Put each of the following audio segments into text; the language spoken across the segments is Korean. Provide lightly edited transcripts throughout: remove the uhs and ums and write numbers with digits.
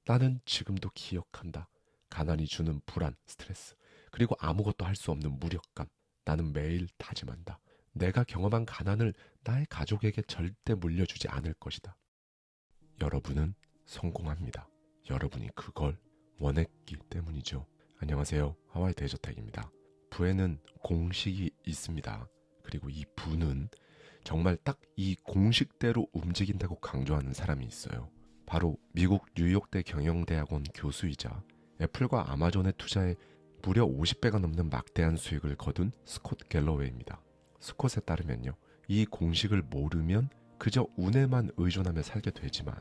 나는 지금도 기억한다. 가난이 주는 불안, 스트레스, 그리고 아무것도 할 수 없는 무력감. 나는 매일 다짐한다. 내가 경험한 가난을 나의 가족에게 절대 물려주지 않을 것이다. 여러분은 성공합니다. 여러분이 그걸 원했기 때문이죠. 안녕하세요. 하와이 대저택입니다. 부에는 공식이 있습니다. 그리고 이 부는 정말 딱 이 공식대로 움직인다고 강조하는 사람이 있어요. 바로 미국 뉴욕대 경영대학원 교수이자 애플과 아마존에 투자해 무려 50배가 넘는 막대한 수익을 거둔 스콧 갤러웨이입니다. 스콧에 따르면요, 이 공식을 모르면 그저 운에만 의존하며 살게 되지만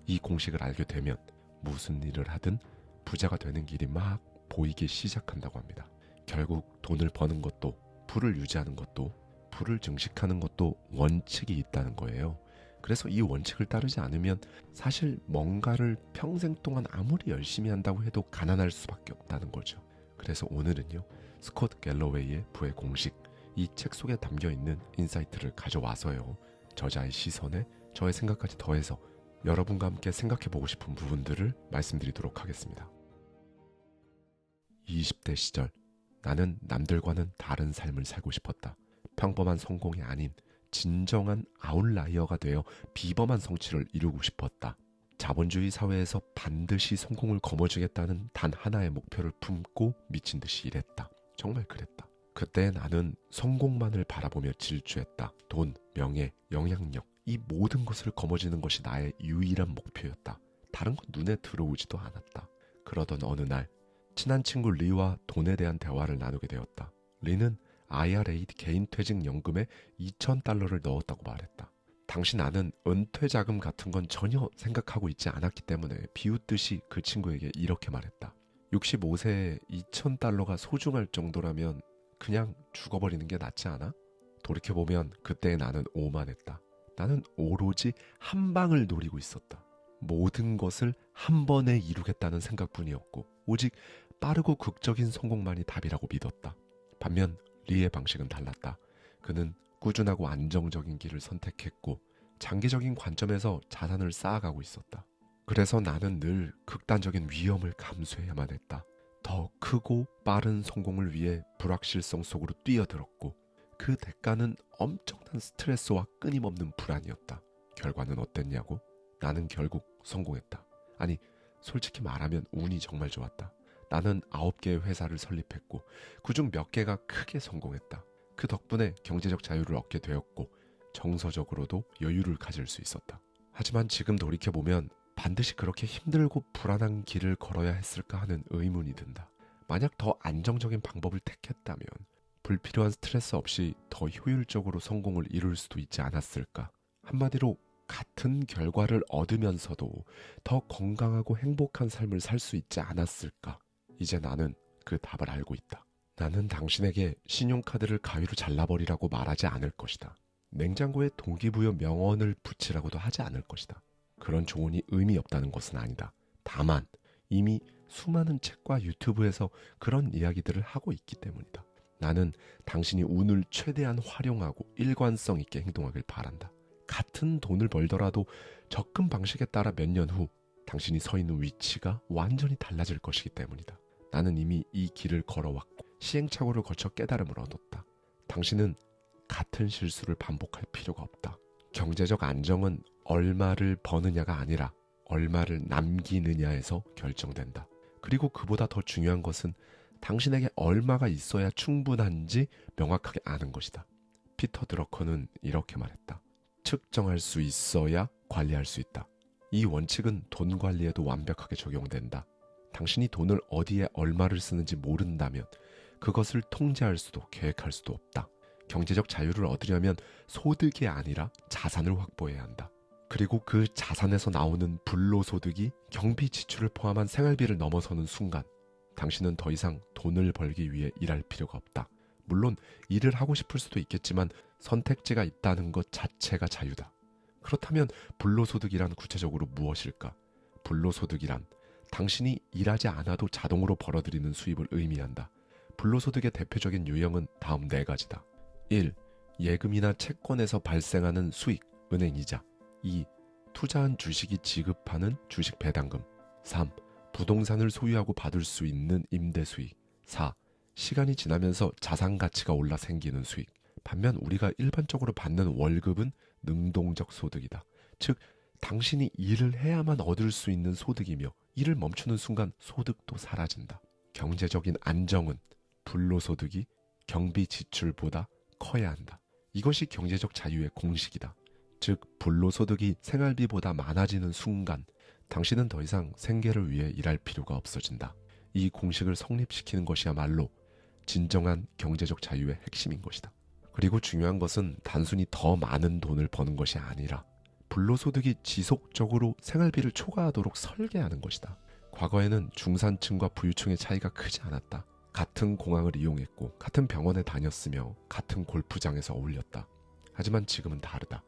이 공식을 알게 되면 무슨 일을 하든 부자가 되는 길이 막 보이기 시작한다고 합니다. 결국 돈을 버는 것도, 부를 유지하는 것도, 부를 증식하는 것도 원칙이 있다는 거예요. 그래서 이 원칙을 따르지 않으면 사실 뭔가를 평생 동안 아무리 열심히 한다고 해도 가난할 수밖에 없다는 거죠. 그래서 오늘은요, 스콧 갤러웨이의 부의 공식, 이 책 속에 담겨있는 인사이트를 가져와서요, 저자의 시선에 저의 생각까지 더해서 여러분과 함께 생각해보고 싶은 부분들을 말씀드리도록 하겠습니다. 20대 시절, 나는 남들과는 다른 삶을 살고 싶었다. 평범한 성공이 아닌 진정한 아웃라이어가 되어 비범한 성취를 이루고 싶었다. 자본주의 사회에서 반드시 성공을 거머쥐겠다는 단 하나의 목표를 품고 미친 듯이 일했다. 정말 그랬다. 그때 나는 성공만을 바라보며 질주했다. 돈, 명예, 영향력, 이 모든 것을 거머쥐는 것이 나의 유일한 목표였다. 다른 건 눈에 들어오지도 않았다. 그러던 어느 날 친한 친구 리와 돈에 대한 대화를 나누게 되었다. 리는 IRA 개인퇴직연금에 $2,000를 넣었다고 말했다. 당시 나는 은퇴 자금 같은 건 전혀 생각하고 있지 않았기 때문에 비웃듯이 그 친구에게 이렇게 말했다. 65세에 $2,000가 소중할 정도라면 그냥 죽어버리는 게 낫지 않아? 돌이켜보면 그때 나는 오만했다. 나는 오로지 한 방을 노리고 있었다. 모든 것을 한 번에 이루겠다는 생각뿐이었고 오직 빠르고 극적인 성공만이 답이라고 믿었다. 반면 리의 방식은 달랐다. 그는 꾸준하고 안정적인 길을 선택했고 장기적인 관점에서 자산을 쌓아가고 있었다. 그래서 나는 늘 극단적인 위험을 감수해야만 했다. 더 크고 빠른 성공을 위해 불확실성 속으로 뛰어들었고 그 대가는 엄청난 스트레스와 끊임없는 불안이었다. 결과는 어땠냐고? 나는 결국 성공했다. 아니, 솔직히 말하면 운이 정말 좋았다. 나는 9개의 회사를 설립했고 그중 몇 개가 크게 성공했다. 그 덕분에 경제적 자유를 얻게 되었고 정서적으로도 여유를 가질 수 있었다. 하지만 지금 돌이켜보면 반드시 그렇게 힘들고 불안한 길을 걸어야 했을까 하는 의문이 든다. 만약 더 안정적인 방법을 택했다면 불필요한 스트레스 없이 더 효율적으로 성공을 이룰 수도 있지 않았을까? 한마디로 같은 결과를 얻으면서도 더 건강하고 행복한 삶을 살 수 있지 않았을까? 이제 나는 그 답을 알고 있다. 나는 당신에게 신용카드를 가위로 잘라버리라고 말하지 않을 것이다. 냉장고에 동기부여 명언을 붙이라고도 하지 않을 것이다. 그런 조언이 의미 없다는 것은 아니다. 다만 이미 수많은 책과 유튜브에서 그런 이야기들을 하고 있기 때문이다. 나는 당신이 운을 최대한 활용하고 일관성 있게 행동하길 바란다. 같은 돈을 벌더라도 접근 방식에 따라 몇 년 후 당신이 서 있는 위치가 완전히 달라질 것이기 때문이다. 나는 이미 이 길을 걸어왔고 시행착오를 거쳐 깨달음을 얻었다. 당신은 같은 실수를 반복할 필요가 없다. 경제적 안정은 얼마를 버느냐가 아니라 얼마를 남기느냐에서 결정된다. 그리고 그보다 더 중요한 것은 당신에게 얼마가 있어야 충분한지 명확하게 아는 것이다. 피터 드러커는 이렇게 말했다. 측정할 수 있어야 관리할 수 있다. 이 원칙은 돈 관리에도 완벽하게 적용된다. 당신이 돈을 어디에 얼마를 쓰는지 모른다면 그것을 통제할 수도 계획할 수도 없다. 경제적 자유를 얻으려면 소득이 아니라 자산을 확보해야 한다. 그리고 그 자산에서 나오는 불로소득이 경비 지출을 포함한 생활비를 넘어서는 순간 당신은 더 이상 돈을 벌기 위해 일할 필요가 없다. 물론 일을 하고 싶을 수도 있겠지만 선택지가 있다는 것 자체가 자유다. 그렇다면 불로소득이란 구체적으로 무엇일까? 불로소득이란 당신이 일하지 않아도 자동으로 벌어들이는 수입을 의미한다. 불로소득의 대표적인 유형은 다음 4가지다. 1. 예금이나 채권에서 발생하는 수익, 은행 이자. 2. 투자한 주식이 지급하는 주식 배당금. 3. 부동산을 소유하고 받을 수 있는 임대 수익. 4. 시간이 지나면서 자산 가치가 올라 생기는 수익. 반면 우리가 일반적으로 받는 월급은 능동적 소득이다. 즉, 당신이 일을 해야만 얻을 수 있는 소득이며 일을 멈추는 순간 소득도 사라진다. 경제적인 안정은 불로소득이 경비 지출보다 커야 한다. 이것이 경제적 자유의 공식이다. 즉, 불로소득이 생활비보다 많아지는 순간 당신은 더 이상 생계를 위해 일할 필요가 없어진다. 이 공식을 성립시키는 것이야말로 진정한 경제적 자유의 핵심인 것이다. 그리고 중요한 것은 단순히 더 많은 돈을 버는 것이 아니라 불로소득이 지속적으로 생활비를 초과하도록 설계하는 것이다. 과거에는 중산층과 부유층의 차이가 크지 않았다. 같은 공항을 이용했고 같은 병원에 다녔으며 같은 골프장에서 어울렸다. 하지만 지금은 다르다.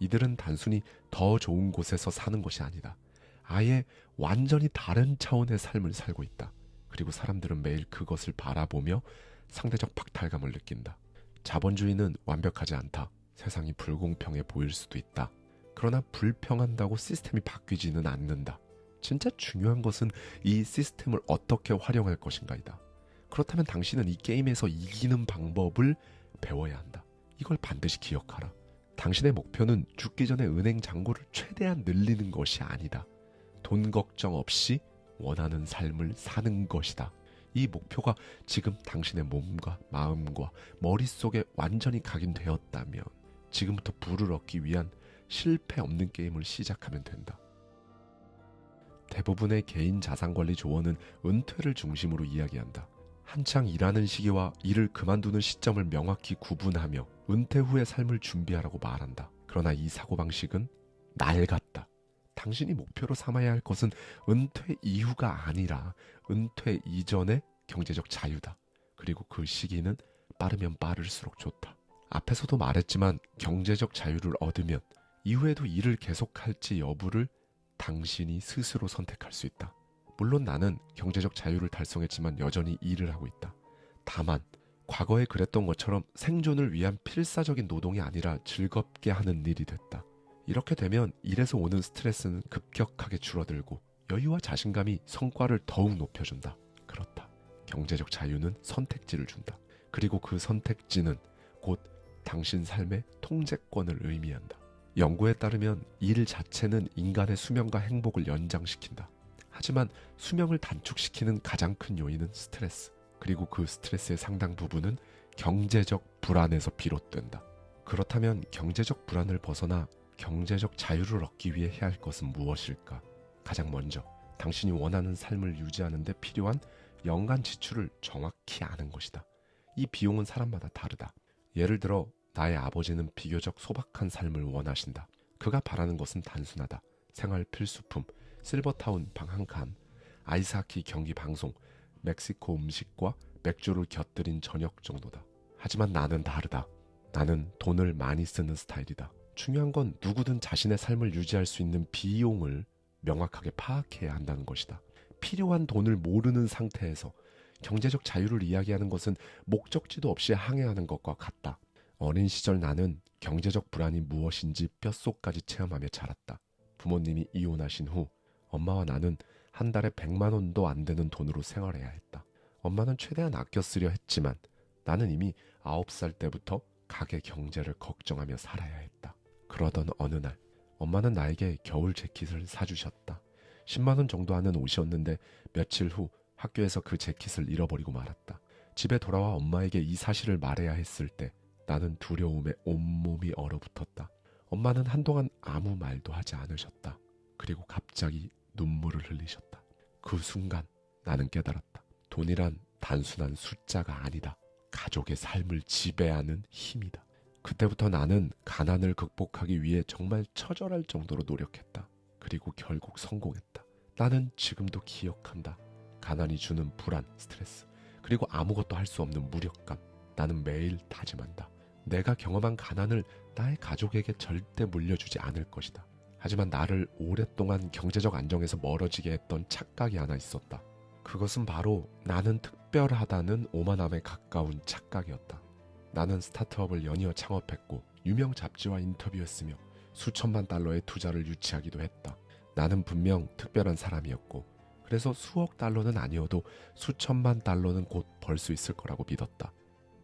이들은 단순히 더 좋은 곳에서 사는 것이 아니다. 아예 완전히 다른 차원의 삶을 살고 있다. 그리고 사람들은 매일 그것을 바라보며 상대적 박탈감을 느낀다. 자본주의는 완벽하지 않다. 세상이 불공평해 보일 수도 있다. 그러나 불평한다고 시스템이 바뀌지는 않는다. 진짜 중요한 것은 이 시스템을 어떻게 활용할 것인가이다. 그렇다면 당신은 이 게임에서 이기는 방법을 배워야 한다. 이걸 반드시 기억하라. 당신의 목표는 죽기 전에 은행 잔고를 최대한 늘리는 것이 아니다. 돈 걱정 없이 원하는 삶을 사는 것이다. 이 목표가 지금 당신의 몸과 마음과 머릿속에 완전히 각인되었다면 지금부터 부를 얻기 위한 실패 없는 게임을 시작하면 된다. 대부분의 개인 자산관리 조언은 은퇴를 중심으로 이야기한다. 한창 일하는 시기와 일을 그만두는 시점을 명확히 구분하며 은퇴 후의 삶을 준비하라고 말한다. 그러나 이 사고방식은 낡았다. 당신이 목표로 삼아야 할 것은 은퇴 이후가 아니라 은퇴 이전의 경제적 자유다. 그리고 그 시기는 빠르면 빠를수록 좋다. 앞에서도 말했지만 경제적 자유를 얻으면 이후에도 일을 계속할지 여부를 당신이 스스로 선택할 수 있다. 물론 나는 경제적 자유를 달성했지만 여전히 일을 하고 있다. 다만 과거에 그랬던 것처럼 생존을 위한 필사적인 노동이 아니라 즐겁게 하는 일이 됐다. 이렇게 되면 일에서 오는 스트레스는 급격하게 줄어들고 여유와 자신감이 성과를 더욱 높여준다. 그렇다. 경제적 자유는 선택지를 준다. 그리고 그 선택지는 곧 당신 삶의 통제권을 의미한다. 연구에 따르면 일 자체는 인간의 수명과 행복을 연장시킨다. 하지만 수명을 단축시키는 가장 큰 요인은 스트레스, 그리고 그 스트레스의 상당 부분은 경제적 불안에서 비롯된다. 그렇다면 경제적 불안을 벗어나 경제적 자유를 얻기 위해 해야 할 것은 무엇일까? 가장 먼저 당신이 원하는 삶을 유지하는 데 필요한 연간 지출을 정확히 아는 것이다. 이 비용은 사람마다 다르다. 예를 들어 나의 아버지는 비교적 소박한 삶을 원하신다. 그가 바라는 것은 단순하다. 생활 필수품, 실버타운 방 한 칸, 아이스하키 경기 방송, 멕시코 음식과 맥주를 곁들인 저녁 정도다. 하지만 나는 다르다. 나는 돈을 많이 쓰는 스타일이다. 중요한 건 누구든 자신의 삶을 유지할 수 있는 비용을 명확하게 파악해야 한다는 것이다. 필요한 돈을 모르는 상태에서 경제적 자유를 이야기하는 것은 목적지도 없이 항해하는 것과 같다. 어린 시절 나는 경제적 불안이 무엇인지 뼛속까지 체험하며 자랐다. 부모님이 이혼하신 후 엄마와 나는 한 달에 100만 원도 안 되는 돈으로 생활해야 했다. 엄마는 최대한 아껴 쓰려 했지만 나는 이미 9살 때부터 가게 경제를 걱정하며 살아야 했다. 그러던 어느 날 엄마는 나에게 겨울 재킷을 사주셨다. 10만 원 정도 하는 옷이었는데 며칠 후 학교에서 그 재킷을 잃어버리고 말았다. 집에 돌아와 엄마에게 이 사실을 말해야 했을 때 나는 두려움에 온몸이 얼어붙었다. 엄마는 한동안 아무 말도 하지 않으셨다. 그리고 갑자기 눈물을 흘리셨다. 그 순간 나는 깨달았다. 돈이란 단순한 숫자가 아니다. 가족의 삶을 지배하는 힘이다. 그때부터 나는 가난을 극복하기 위해 정말 처절할 정도로 노력했다. 그리고 결국 성공했다. 나는 지금도 기억한다. 가난이 주는 불안, 스트레스, 그리고 아무것도 할 수 없는 무력감. 나는 매일 다짐한다. 내가 경험한 가난을 나의 가족에게 절대 물려주지 않을 것이다. 하지만 나를 오랫동안 경제적 안정에서 멀어지게 했던 착각이 하나 있었다. 그것은 바로 나는 특별하다는 오만함에 가까운 착각이었다. 나는 스타트업을 연이어 창업했고 유명 잡지와 인터뷰했으며 수천만 달러의 투자를 유치하기도 했다. 나는 분명 특별한 사람이었고 그래서 수억 달러는 아니어도 수천만 달러는 곧 벌 수 있을 거라고 믿었다.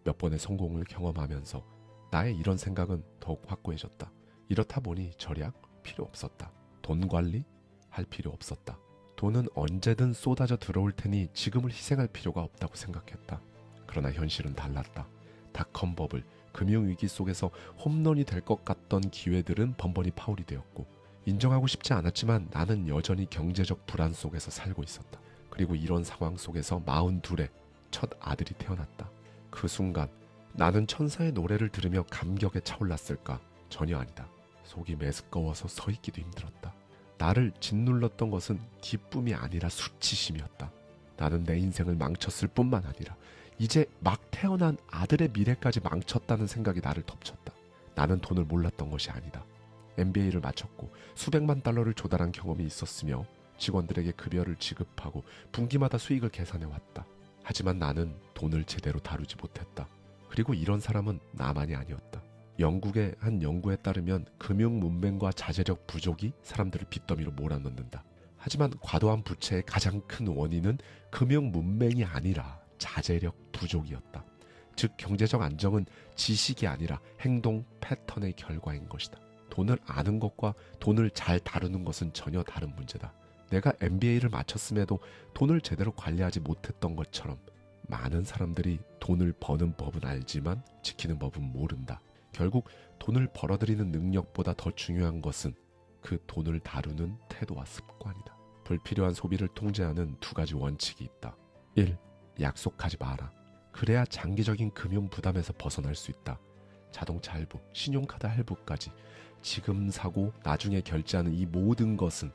몇 번의 성공을 경험하면서 나의 이런 생각은 더욱 확고해졌다. 이렇다 보니 절약 필요 없었다. 돈 관리 할 필요 없었다. 돈은 언제든 쏟아져 들어올 테니 지금을 희생할 필요가 없다고 생각했다. 그러나 현실은 달랐다. 닷컴 버블, 금융위기 속에서 홈런이 될 것 같던 기회들은 번번이 파울이 되었고 인정하고 싶지 않았지만 나는 여전히 경제적 불안 속에서 살고 있었다. 그리고 이런 상황 속에서 42에 첫 아들이 태어났다. 그 순간 나는 천사의 노래를 들으며 감격에 차올랐을까? 전혀 아니다. 속이 메스꺼워서 서 있기도 힘들었다. 나를 짓눌렀던 것은 기쁨이 아니라 수치심이었다. 나는 내 인생을 망쳤을 뿐만 아니라 이제 막 태어난 아들의 미래까지 망쳤다는 생각이 나를 덮쳤다. 나는 돈을 몰랐던 것이 아니다. MBA를 마쳤고 수백만 달러를 조달한 경험이 있었으며 직원들에게 급여를 지급하고 분기마다 수익을 계산해왔다. 하지만 나는 돈을 제대로 다루지 못했다. 그리고 이런 사람은 나만이 아니었다. 영국의 한 연구에 따르면 금융 문맹과 자제력 부족이 사람들을 빚더미로 몰아넣는다. 하지만 과도한 부채의 가장 큰 원인은 금융 문맹이 아니라 자제력 부족이었다. 즉 경제적 안정은 지식이 아니라 행동 패턴의 결과인 것이다. 돈을 아는 것과 돈을 잘 다루는 것은 전혀 다른 문제다. 내가 MBA를 마쳤음에도 돈을 제대로 관리하지 못했던 것처럼 많은 사람들이 돈을 버는 법은 알지만 지키는 법은 모른다. 결국 돈을 벌어들이는 능력보다 더 중요한 것은 그 돈을 다루는 태도와 습관이다. 불필요한 소비를 통제하는 두 가지 원칙이 있다. 1. 약속하지 마라. 그래야 장기적인 금융 부담에서 벗어날 수 있다. 자동차 할부, 신용카드 할부까지 지금 사고 나중에 결제하는 이 모든 것은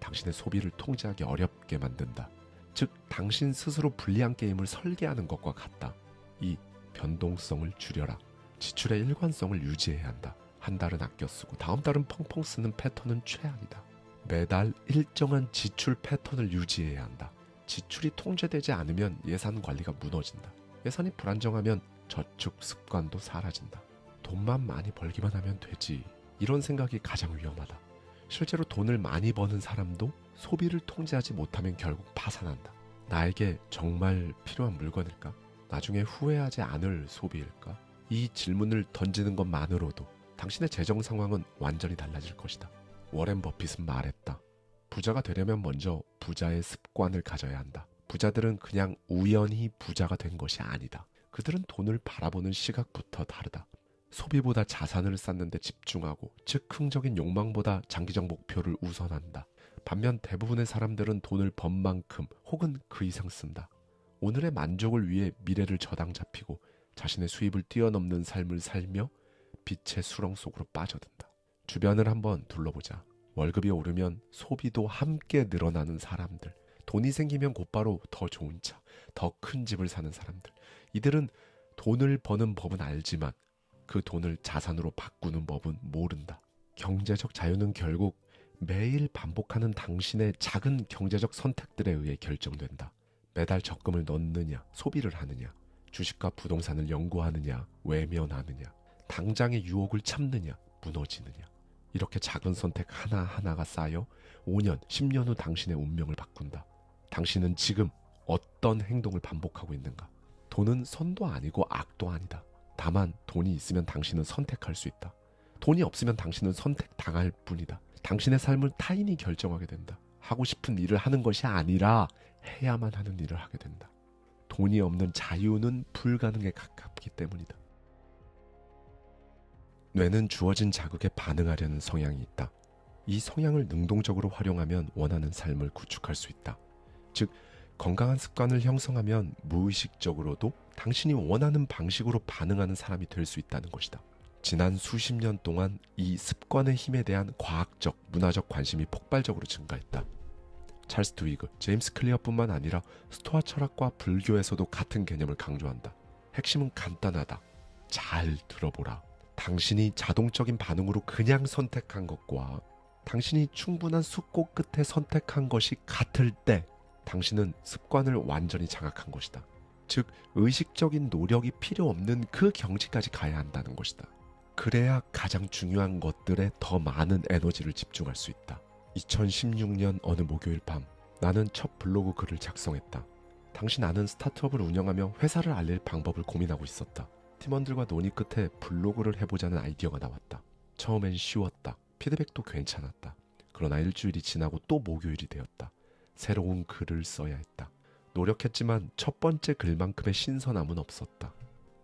당신의 소비를 통제하기 어렵게 만든다. 즉 당신 스스로 불리한 게임을 설계하는 것과 같다. 2. 변동성을 줄여라. 지출의 일관성을 유지해야 한다. 한 달은 아껴 쓰고 다음 달은 펑펑 쓰는 패턴은 최악이다. 매달 일정한 지출 패턴을 유지해야 한다. 지출이 통제되지 않으면 예산 관리가 무너진다. 예산이 불안정하면 저축 습관도 사라진다. 돈만 많이 벌기만 하면 되지. 이런 생각이 가장 위험하다. 실제로 돈을 많이 버는 사람도 소비를 통제하지 못하면 결국 파산한다. 나에게 정말 필요한 물건일까? 나중에 후회하지 않을 소비일까? 이 질문을 던지는 것만으로도 당신의 재정 상황은 완전히 달라질 것이다. 워렌 버핏은 말했다. 부자가 되려면 먼저 부자의 습관을 가져야 한다. 부자들은 그냥 우연히 부자가 된 것이 아니다. 그들은 돈을 바라보는 시각부터 다르다. 소비보다 자산을 쌓는 데 집중하고 즉흥적인 욕망보다 장기적 목표를 우선한다. 반면 대부분의 사람들은 돈을 번 만큼 혹은 그 이상 쓴다. 오늘의 만족을 위해 미래를 저당 잡히고 자신의 수입을 뛰어넘는 삶을 살며 빛의 수렁 속으로 빠져든다. 주변을 한번 둘러보자. 월급이 오르면 소비도 함께 늘어나는 사람들, 돈이 생기면 곧바로 더 좋은 차, 더 큰 집을 사는 사람들. 이들은 돈을 버는 법은 알지만 그 돈을 자산으로 바꾸는 법은 모른다. 경제적 자유는 결국 매일 반복하는 당신의 작은 경제적 선택들에 의해 결정된다. 매달 적금을 넣느냐, 소비를 하느냐, 주식과 부동산을 연구하느냐, 외면하느냐, 당장의 유혹을 참느냐, 무너지느냐. 이렇게 작은 선택 하나하나가 쌓여 5년, 10년 후 당신의 운명을 바꾼다. 당신은 지금 어떤 행동을 반복하고 있는가? 돈은 선도 아니고 악도 아니다. 다만 돈이 있으면 당신은 선택할 수 있다. 돈이 없으면 당신은 선택당할 뿐이다. 당신의 삶을 타인이 결정하게 된다. 하고 싶은 일을 하는 것이 아니라 해야만 하는 일을 하게 된다. 돈이 없는 자유는 불가능에 가깝기 때문이다. 뇌는 주어진 자극에 반응하려는 성향이 있다. 이 성향을 능동적으로 활용하면 원하는 삶을 구축할 수 있다. 즉, 건강한 습관을 형성하면 무의식적으로도 당신이 원하는 방식으로 반응하는 사람이 될 수 있다는 것이다. 지난 수십 년 동안 이 습관의 힘에 대한 과학적, 문화적 관심이 폭발적으로 증가했다. 찰스 드위그, 제임스 클리어뿐만 아니라 스토아 철학과 불교에서도 같은 개념을 강조한다. 핵심은 간단하다. 잘 들어보라. 당신이 자동적인 반응으로 그냥 선택한 것과 당신이 충분한 숙고 끝에 선택한 것이 같을 때 당신은 습관을 완전히 장악한 것이다. 즉, 의식적인 노력이 필요 없는 그 경지까지 가야 한다는 것이다. 그래야 가장 중요한 것들에 더 많은 에너지를 집중할 수 있다. 2016년 어느 목요일 밤, 나는 첫 블로그 글을 작성했다. 당시 나는 스타트업을 운영하며 회사를 알릴 방법을 고민하고 있었다. 팀원들과 논의 끝에 블로그를 해보자는 아이디어가 나왔다. 처음엔 쉬웠다. 피드백도 괜찮았다. 그러나 일주일이 지나고 또 목요일이 되었다. 새로운 글을 써야 했다. 노력했지만 첫 번째 글만큼의 신선함은 없었다.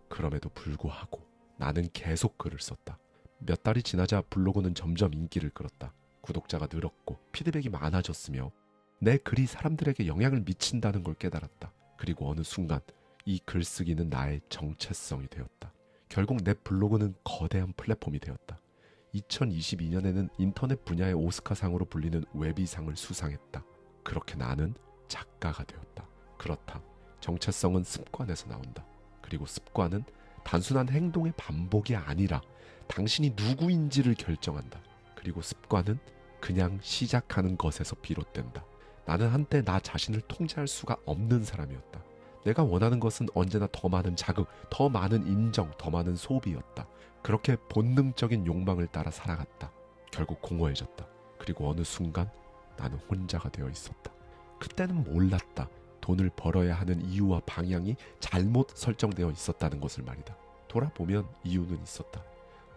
그럼에도 불구하고 나는 계속 글을 썼다. 몇 달이 지나자 블로그는 점점 인기를 끌었다. 구독자가 늘었고 피드백이 많아졌으며 내 글이 사람들에게 영향을 미친다는 걸 깨달았다. 그리고 어느 순간 이 글쓰기는 나의 정체성이 되었다. 결국 내 블로그는 거대한 플랫폼이 되었다. 2022년에는 인터넷 분야의 오스카상으로 불리는 웨비상을 수상했다. 그렇게 나는 작가가 되었다. 그렇다. 정체성은 습관에서 나온다. 그리고 습관은 단순한 행동의 반복이 아니라 당신이 누구인지를 결정한다. 그리고 습관은 그냥 시작하는 것에서 비롯된다. 나는 한때 나 자신을 통제할 수가 없는 사람이었다. 내가 원하는 것은 언제나 더 많은 자극, 더 많은 인정, 더 많은 소비였다. 그렇게 본능적인 욕망을 따라 살아갔다. 결국 공허해졌다. 그리고 어느 순간 나는 혼자가 되어 있었다. 그때는 몰랐다. 돈을 벌어야 하는 이유와 방향이 잘못 설정되어 있었다는 것을 말이다. 돌아보면 이유는 있었다.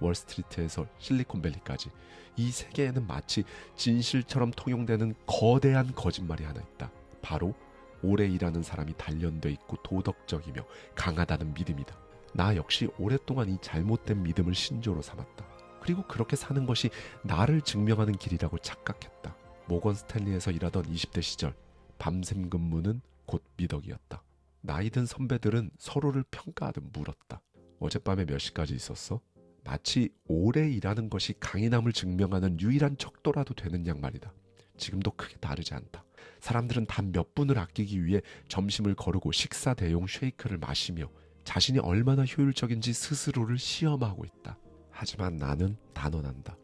월스트리트에서 실리콘밸리까지 이 세계에는 마치 진실처럼 통용되는 거대한 거짓말이 하나 있다. 바로 오래 일하는 사람이 단련돼 있고 도덕적이며 강하다는 믿음이다. 나 역시 오랫동안 이 잘못된 믿음을 신조로 삼았다. 그리고 그렇게 사는 것이 나를 증명하는 길이라고 착각했다. 모건 스탠리에서 일하던 20대 시절 밤샘 근무는 곧 미덕이었다. 나이든 선배들은 서로를 평가하듯 물었다. 어젯밤에 몇 시까지 있었어? 마치 오래 일하는 것이 강인함을 증명하는 유일한 척도라도 되는 양 말이다. 지금도 크게 다르지 않다. 사람들은 단 몇 분을 아끼기 위해 점심을 거르고 식사 대용 쉐이크를 마시며 자신이 얼마나 효율적인지 스스로를 시험하고 있다. 하지만 나는 단언한다.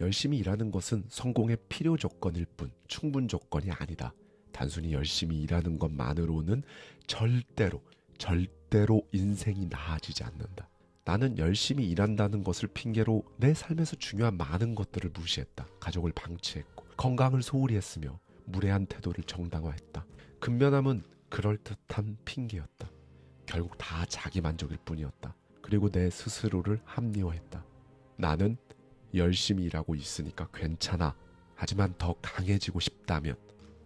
열심히 일하는 것은 성공의 필요 조건일 뿐 충분 조건이 아니다. 단순히 열심히 일하는 것만으로는 절대로 인생이 나아지지 않는다. 나는 열심히 일한다는 것을 핑계로 내 삶에서 중요한 많은 것들을 무시했다. 가족을 방치했고 건강을 소홀히 했으며 무례한 태도를 정당화했다. 근면함은 그럴듯한 핑계였다. 결국 다 자기 만족일 뿐이었다. 그리고 내 스스로를 합리화했다. 나는 열심히 일하고 있으니까 괜찮아. 하지만 더 강해지고 싶다면,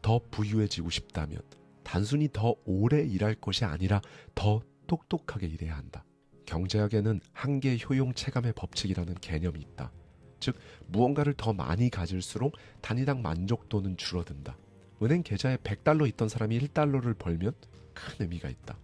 더 부유해지고 싶다면 단순히 더 오래 일할 것이 아니라 더 똑똑하게 일해야 한다. 경제학에는 한계 효용 체감의 법칙이라는 개념이 있다. 즉 무언가를 더 많이 가질수록 단위당 만족도는 줄어든다. 은행 계좌에 100달러 있던 사람이 1달러를 벌면 큰 의미가 있다.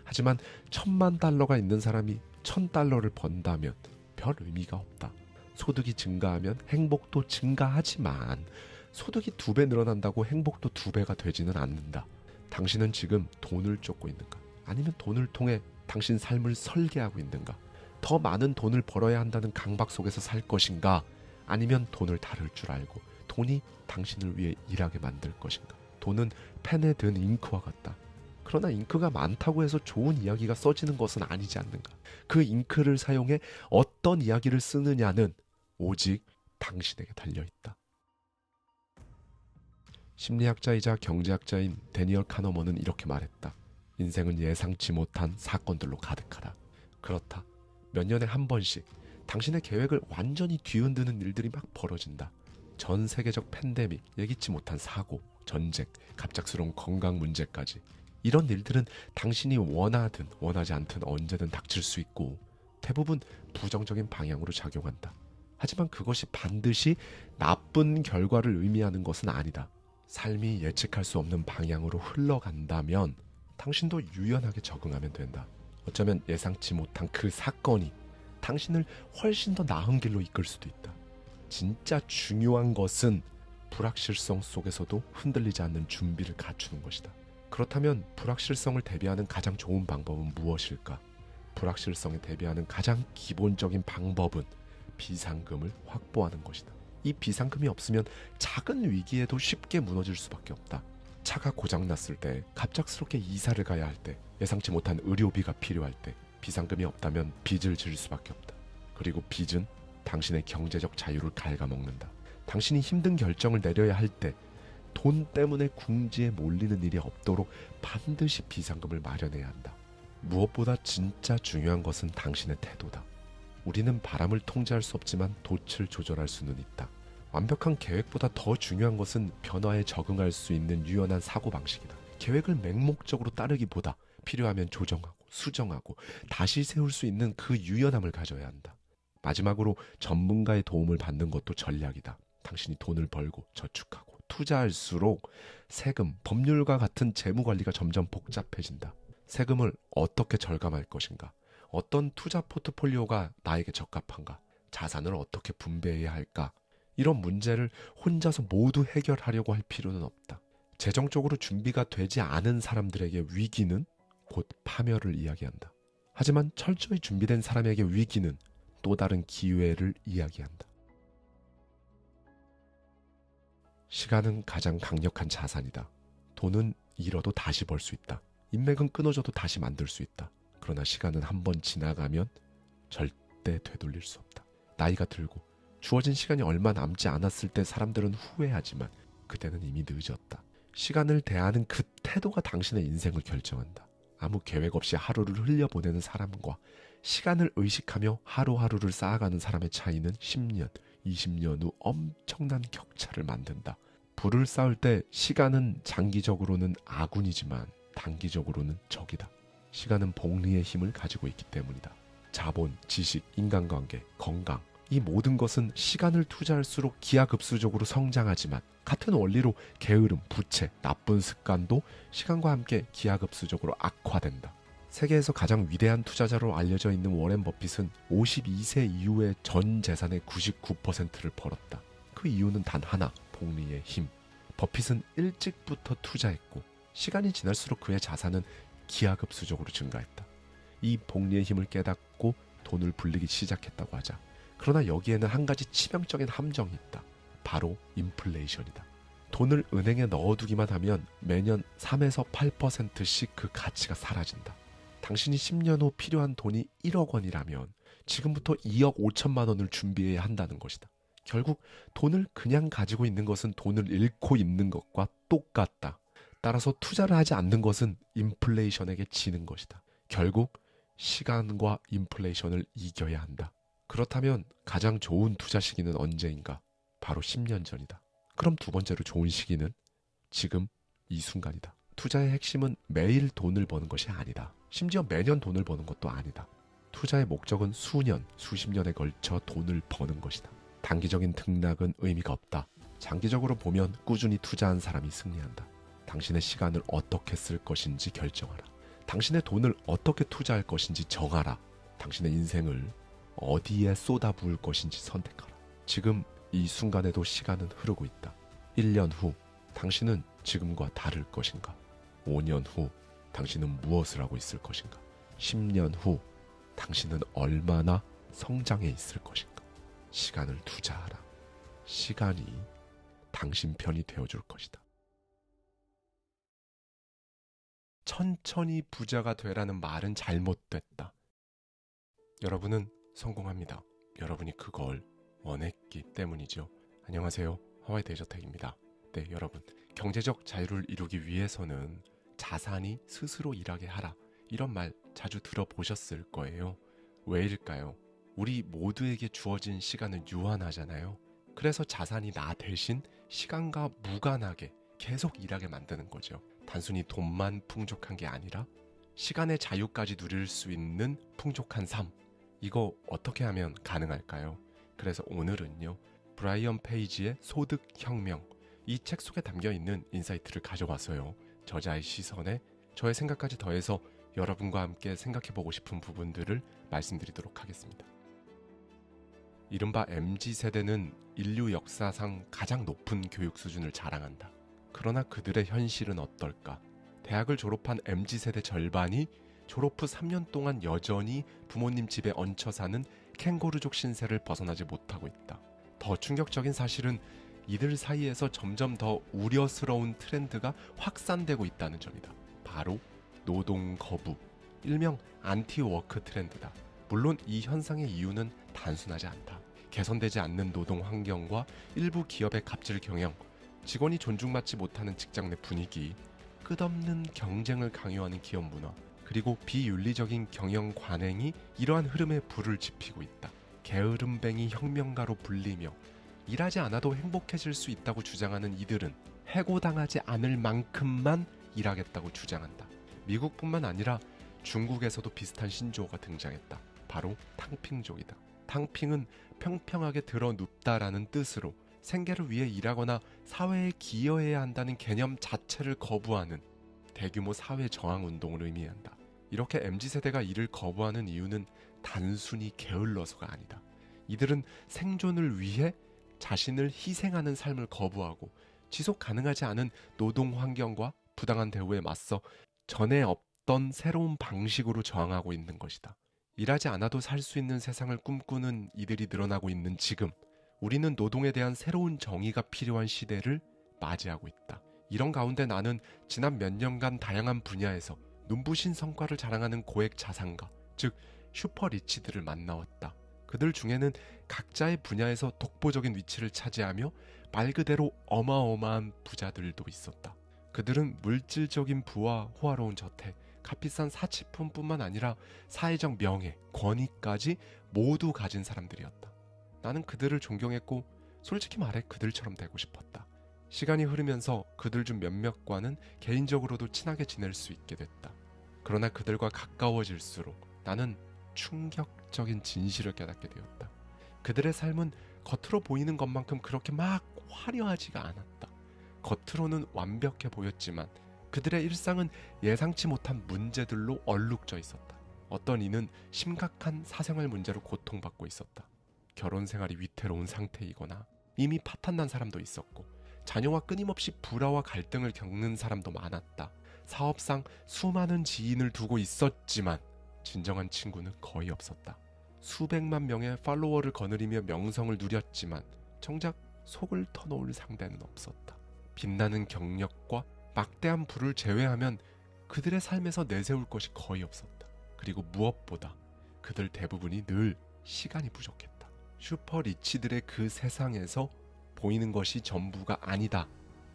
하지만 1000만 달러가 있는 사람이 1000달러를 번다면 별 의미가 없다. 소득이 증가하면 행복도 증가하지만 소득이 2배 늘어난다고 행복도 2배가 되지는 않는다. 당신은 지금 돈을 쫓고 있는가? 아니면 돈을 통해 당신 삶을 설계하고 있는가? 더 많은 돈을 벌어야 한다는 강박 속에서 살 것인가? 아니면 돈을 다룰 줄 알고 돈이 당신을 위해 일하게 만들 것인가? 돈은 펜에 든 잉크와 같다. 그러나 잉크가 많다고 해서 좋은 이야기가 써지는 것은 아니지 않는가? 그 잉크를 사용해 어떤 이야기를 쓰느냐는 오직 당신에게 달려있다. 심리학자이자 경제학자인 데니얼 카너먼은 이렇게 말했다. 인생은 예상치 못한 사건들로 가득하다. 그렇다. 몇 년에 한 번씩 당신의 계획을 완전히 뒤흔드는 일들이 막 벌어진다. 전 세계적 팬데믹, 예기치 못한 사고, 전쟁, 갑작스러운 건강 문제까지. 이런 일들은 당신이 원하든 원하지 않든 언제든 닥칠 수 있고 대부분 부정적인 방향으로 작용한다. 하지만 그것이 반드시 나쁜 결과를 의미하는 것은 아니다. 삶이 예측할 수 없는 방향으로 흘러간다면 당신도 유연하게 적응하면 된다. 어쩌면 예상치 못한 그 사건이 당신을 훨씬 더 나은 길로 이끌 수도 있다. 진짜 중요한 것은 불확실성 속에서도 흔들리지 않는 준비를 갖추는 것이다. 그렇다면 불확실성을 대비하는 가장 좋은 방법은 무엇일까? 불확실성에 대비하는 가장 기본적인 방법은 비상금을 확보하는 것이다. 이 비상금이 없으면 작은 위기에도 쉽게 무너질 수밖에 없다. 차가 고장났을 때, 갑작스럽게 이사를 가야 할 때, 예상치 못한 의료비가 필요할 때 비상금이 없다면 빚을 질 수밖에 없다. 그리고 빚은 당신의 경제적 자유를 갉아먹는다. 당신이 힘든 결정을 내려야 할 때 돈 때문에 궁지에 몰리는 일이 없도록 반드시 비상금을 마련해야 한다. 무엇보다 진짜 중요한 것은 당신의 태도다. 우리는 바람을 통제할 수 없지만 돛을 조절할 수는 있다. 완벽한 계획보다 더 중요한 것은 변화에 적응할 수 있는 유연한 사고방식이다. 계획을 맹목적으로 따르기보다 필요하면 조정하고 수정하고 다시 세울 수 있는 그 유연함을 가져야 한다. 마지막으로 전문가의 도움을 받는 것도 전략이다. 당신이 돈을 벌고 저축하고 투자할수록 세금, 법률과 같은 재무 관리가 점점 복잡해진다. 세금을 어떻게 절감할 것인가? 어떤 투자 포트폴리오가 나에게 적합한가? 자산을 어떻게 분배해야 할까? 이런 문제를 혼자서 모두 해결하려고 할 필요는 없다. 재정적으로 준비가 되지 않은 사람들에게 위기는 곧 파멸을 이야기한다. 하지만 철저히 준비된 사람에게 위기는 또 다른 기회를 이야기한다. 시간은 가장 강력한 자산이다. 돈은 잃어도 다시 벌 수 있다. 인맥은 끊어져도 다시 만들 수 있다. 그러나 시간은 한번 지나가면 절대 되돌릴 수 없다. 나이가 들고 주어진 시간이 얼마 남지 않았을 때 사람들은 후회하지만 그때는 이미 늦었다. 시간을 대하는 그 태도가 당신의 인생을 결정한다. 아무 계획 없이 하루를 흘려보내는 사람과 시간을 의식하며 하루하루를 쌓아가는 사람의 차이는 10년, 20년 후 엄청난 격차를 만든다. 부를 쌓을 때 시간은 장기적으로는 아군이지만 단기적으로는 적이다. 시간은 복리의 힘을 가지고 있기 때문이다. 자본, 지식, 인간관계, 건강 이 모든 것은 시간을 투자할수록 기하급수적으로 성장하지만 같은 원리로 게으름, 부채, 나쁜 습관도 시간과 함께 기하급수적으로 악화된다. 세계에서 가장 위대한 투자자로 알려져 있는 워렌 버핏은 52세 이후에 전 재산의 99%를 벌었다. 그 이유는 단 하나, 복리의 힘. 버핏은 일찍부터 투자했고 시간이 지날수록 그의 자산은 기하급수적으로 증가했다. 이 복리의 힘을 깨닫고 돈을 불리기 시작했다고 하자. 그러나 여기에는 한 가지 치명적인 함정이 있다. 바로 인플레이션이다. 돈을 은행에 넣어두기만 하면 매년 3에서 8%씩 그 가치가 사라진다. 당신이 10년 후 필요한 돈이 1억 원이라면 지금부터 2억 5천만 원을 준비해야 한다는 것이다. 결국 돈을 그냥 가지고 있는 것은 돈을 잃고 있는 것과 똑같다. 따라서 투자를 하지 않는 것은 인플레이션에게 지는 것이다. 결국 시간과 인플레이션을 이겨야 한다. 그렇다면 가장 좋은 투자 시기는 언제인가? 바로 10년 전이다. 그럼 두 번째로 좋은 시기는 지금 이 순간이다. 투자의 핵심은 매일 돈을 버는 것이 아니다. 심지어 매년 돈을 버는 것도 아니다. 투자의 목적은 수년, 수십 년에 걸쳐 돈을 버는 것이다. 단기적인 등락은 의미가 없다. 장기적으로 보면 꾸준히 투자한 사람이 승리한다. 당신의 시간을 어떻게 쓸 것인지 결정하라. 당신의 돈을 어떻게 투자할 것인지 정하라. 당신의 인생을 어디에 쏟아부을 것인지 선택하라. 지금 이 순간에도 시간은 흐르고 있다. 1년 후 당신은 지금과 다를 것인가? 5년 후 당신은 무엇을 하고 있을 것인가? 10년 후 당신은 얼마나 성장해 있을 것인가? 시간을 투자하라. 시간이 당신 편이 되어줄 것이다. 천천히 부자가 되라는 말은 잘못됐다. 여러분은 성공합니다. 여러분이 그걸 원했기 때문이죠. 안녕하세요. 하와이 데이저택입니다. 네, 여러분. 경제적 자유를 이루기 위해서는 자산이 스스로 일하게 하라. 이런 말 자주 들어보셨을 거예요. 왜일까요? 우리 모두에게 주어진 시간은 유한하잖아요. 그래서 자산이 나 대신 시간과 무관하게 계속 일하게 만드는 거죠. 단순히 돈만 풍족한 게 아니라 시간의 자유까지 누릴 수 있는 풍족한 삶. 이거 어떻게 하면 가능할까요? 그래서 오늘은요. 브라이언 페이지의 소득혁명, 이 책 속에 담겨있는 인사이트를 가져와서요. 저자의 시선에 저의 생각까지 더해서 여러분과 함께 생각해보고 싶은 부분들을 말씀드리도록 하겠습니다. 이른바 MZ세대는 인류 역사상 가장 높은 교육 수준을 자랑한다. 그러나 그들의 현실은 어떨까? 대학을 졸업한 MZ세대 절반이 졸업 후 3년 동안 여전히 부모님 집에 얹혀 사는 캥거루족 신세를 벗어나지 못하고 있다. 더 충격적인 사실은 이들 사이에서 점점 더 우려스러운 트렌드가 확산되고 있다는 점이다. 바로 노동 거부, 일명 안티워크 트렌드다. 물론 이 현상의 이유는 단순하지 않다. 개선되지 않는 노동 환경과 일부 기업의 갑질 경영, 직원이 존중받지 못하는 직장 내 분위기, 끝없는 경쟁을 강요하는 기업 문화, 그리고 비윤리적인 경영 관행이 이러한 흐름에 불을 지피고 있다. 게으름뱅이 혁명가로 불리며 일하지 않아도 행복해질 수 있다고 주장하는 이들은 해고당하지 않을 만큼만 일하겠다고 주장한다. 미국뿐만 아니라 중국에서도 비슷한 신조어가 등장했다. 바로 탕핑족이다. 탕핑은 평평하게 들어 눕다라는 뜻으로 생계를 위해 일하거나 사회에 기여해야 한다는 개념 자체를 거부하는 대규모 사회 저항 운동을 의미한다. 이렇게 MZ세대가 이를 거부하는 이유는 단순히 게을러서가 아니다. 이들은 생존을 위해 자신을 희생하는 삶을 거부하고 지속 가능하지 않은 노동 환경과 부당한 대우에 맞서 전에 없던 새로운 방식으로 저항하고 있는 것이다. 일하지 않아도 살 수 있는 세상을 꿈꾸는 이들이 늘어나고 있는 지금, 우리는 노동에 대한 새로운 정의가 필요한 시대를 맞이하고 있다. 이런 가운데 나는 지난 몇 년간 다양한 분야에서 눈부신 성과를 자랑하는 고액 자산가, 즉 슈퍼리치들을 만나왔다. 그들 중에는 각자의 분야에서 독보적인 위치를 차지하며 말 그대로 어마어마한 부자들도 있었다. 그들은 물질적인 부와 호화로운 저택, 값비싼 사치품뿐만 아니라 사회적 명예, 권위까지 모두 가진 사람들이었다. 나는 그들을 존경했고 솔직히 말해 그들처럼 되고 싶었다. 시간이 흐르면서 그들 중 몇몇과는 개인적으로도 친하게 지낼 수 있게 됐다. 그러나 그들과 가까워질수록 나는 충격적인 진실을 깨닫게 되었다. 그들의 삶은 겉으로 보이는 것만큼 그렇게 막 화려하지가 않았다. 겉으로는 완벽해 보였지만 그들의 일상은 예상치 못한 문제들로 얼룩져 있었다. 어떤 이는 심각한 사생활 문제로 고통받고 있었다. 결혼 생활이 위태로운 상태이거나 이미 파탄난 사람도 있었고 자녀와 끊임없이 불화와 갈등을 겪는 사람도 많았다. 사업상 수많은 지인을 두고 있었지만 진정한 친구는 거의 없었다. 수백만 명의 팔로워를 거느리며 명성을 누렸지만 정작 속을 터놓을 상대는 없었다. 빛나는 경력과 막대한 부를 제외하면 그들의 삶에서 내세울 것이 거의 없었다. 그리고 무엇보다 그들 대부분이 늘 시간이 부족했다. 슈퍼리치들의 그 세상에서 보이는 것이 전부가 아니다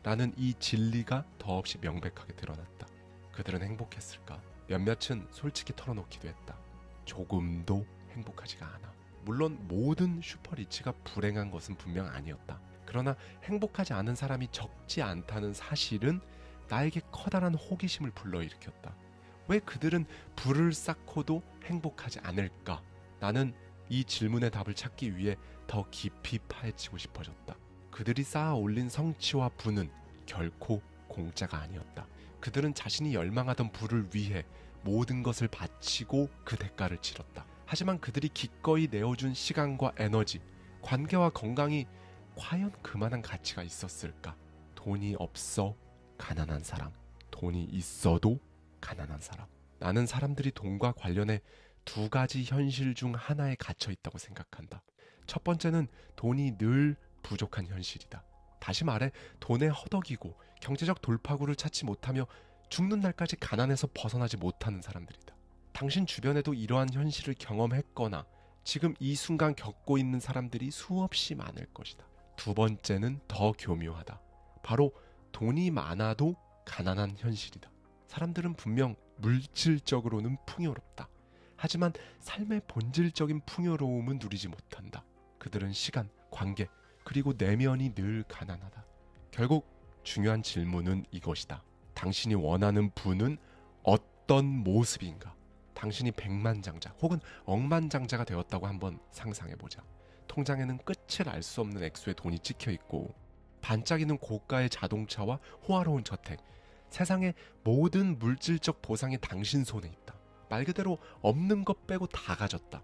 라는 이 진리가 더없이 명백하게 드러났다. 그들은 행복했을까? 몇몇은 솔직히 털어놓기도 했다. 조금도 행복하지가 않아. 물론 모든 슈퍼리치가 불행한 것은 분명 아니었다. 그러나 행복하지 않은 사람이 적지 않다는 사실은 나에게 커다란 호기심을 불러일으켰다. 왜 그들은 부를 쌓고도 행복하지 않을까? 나는 이 질문의 답을 찾기 위해 더 깊이 파헤치고 싶어졌다. 그들이 쌓아 올린 성취와 부는 결코 공짜가 아니었다. 그들은 자신이 열망하던 부를 위해 모든 것을 바치고 그 대가를 치렀다. 하지만 그들이 기꺼이 내어준 시간과 에너지, 관계와 건강이 과연 그만한 가치가 있었을까? 돈이 없어 가난한 사람, 돈이 있어도 가난한 사람. 나는 사람들이 돈과 관련해 두 가지 현실 중 하나에 갇혀 있다고 생각한다. 첫 번째는 돈이 늘 부족한 현실이다. 다시 말해 돈에 허덕이고 경제적 돌파구를 찾지 못하며 죽는 날까지 가난해서 벗어나지 못하는 사람들이다. 당신 주변에도 이러한 현실을 경험했거나 지금 이 순간 겪고 있는 사람들이 수없이 많을 것이다. 두 번째는 더 교묘하다. 바로 돈이 많아도 가난한 현실이다. 사람들은 분명 물질적으로는 풍요롭다. 하지만 삶의 본질적인 풍요로움은 누리지 못한다. 그들은 시간, 관계, 그리고 내면이 늘 가난하다. 결국 중요한 질문은 이것이다. 당신이 원하는 부는 어떤 모습인가? 당신이 백만장자 혹은 억만장자가 되었다고 한번 상상해보자. 통장에는 끝을 알 수 없는 액수의 돈이 찍혀있고 반짝이는 고가의 자동차와 호화로운 저택, 세상의 모든 물질적 보상이 당신 손에 있다. 말 그대로 없는 것 빼고 다 가졌다.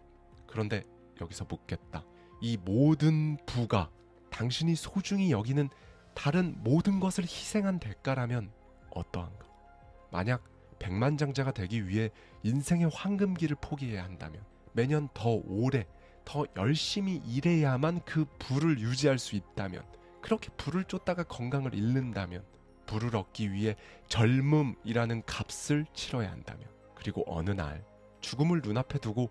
그런데 여기서 묻겠다. 이 모든 부가 당신이 소중히 여기는 다른 모든 것을 희생한 대가라면 어떠한가? 만약 백만장자가 되기 위해 인생의 황금기를 포기해야 한다면, 매년 더 오래, 더 열심히 일해야만 그 부를 유지할 수 있다면, 그렇게 부를 쫓다가 건강을 잃는다면, 부를 얻기 위해 젊음이라는 값을 치러야 한다면, 그리고 어느 날 죽음을 눈앞에 두고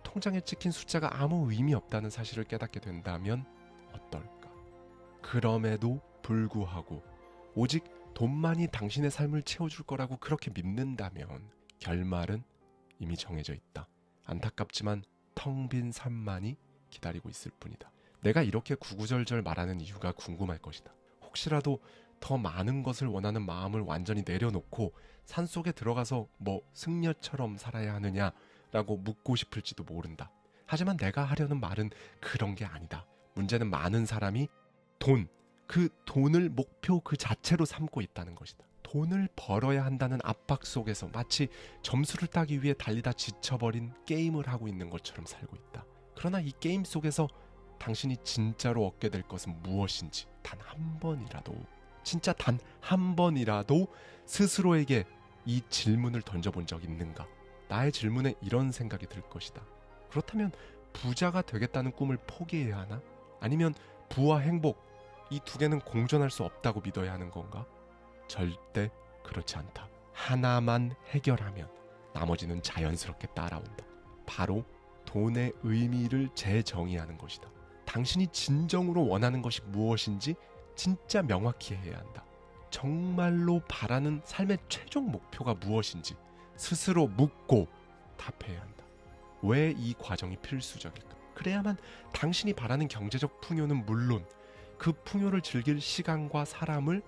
통장에 찍힌 숫자가 아무 의미 없다는 사실을 깨닫게 된다면 어떨까? 그럼에도 불구하고 오직 돈만이 당신의 삶을 채워줄 거라고 그렇게 믿는다면 결말은 이미 정해져 있다. 안타깝지만 텅 빈 삶만이 기다리고 있을 뿐이다. 내가 이렇게 구구절절 말하는 이유가 궁금할 것이다. 혹시라도 더 많은 것을 원하는 마음을 완전히 내려놓고 산속에 들어가서 뭐 승려처럼 살아야 하느냐라고 묻고 싶을지도 모른다. 하지만 내가 하려는 말은 그런 게 아니다. 문제는 많은 사람이 그 돈을 목표 그 자체로 삼고 있다는 것이다. 돈을 벌어야 한다는 압박 속에서 마치 점수를 따기 위해 달리다 지쳐버린 게임을 하고 있는 것처럼 살고 있다. 그러나 이 게임 속에서 당신이 진짜로 얻게 될 것은 무엇인지 단 한 번이라도, 진짜 단 한 번이라도 스스로에게 이 질문을 던져본 적 있는가? 나의 질문에 이런 생각이 들 것이다. 그렇다면 부자가 되겠다는 꿈을 포기해야 하나? 아니면 부와 행복, 이 두 개는 공존할 수 없다고 믿어야 하는 건가? 절대 그렇지 않다. 하나만 해결하면 나머지는 자연스럽게 따라온다. 바로 돈의 의미를 재정의하는 것이다. 당신이 진정으로 원하는 것이 무엇인지 진짜 명확히 해야 한다. 정말로 바라는 삶의 최종 목표가 무엇인지 스스로 묻고 답해야 한다. 왜 이 과정이 필수적일까? 그래야만 당신이 바라는 경제적 풍요는 물론 그 풍요를 즐길 시간과 사람을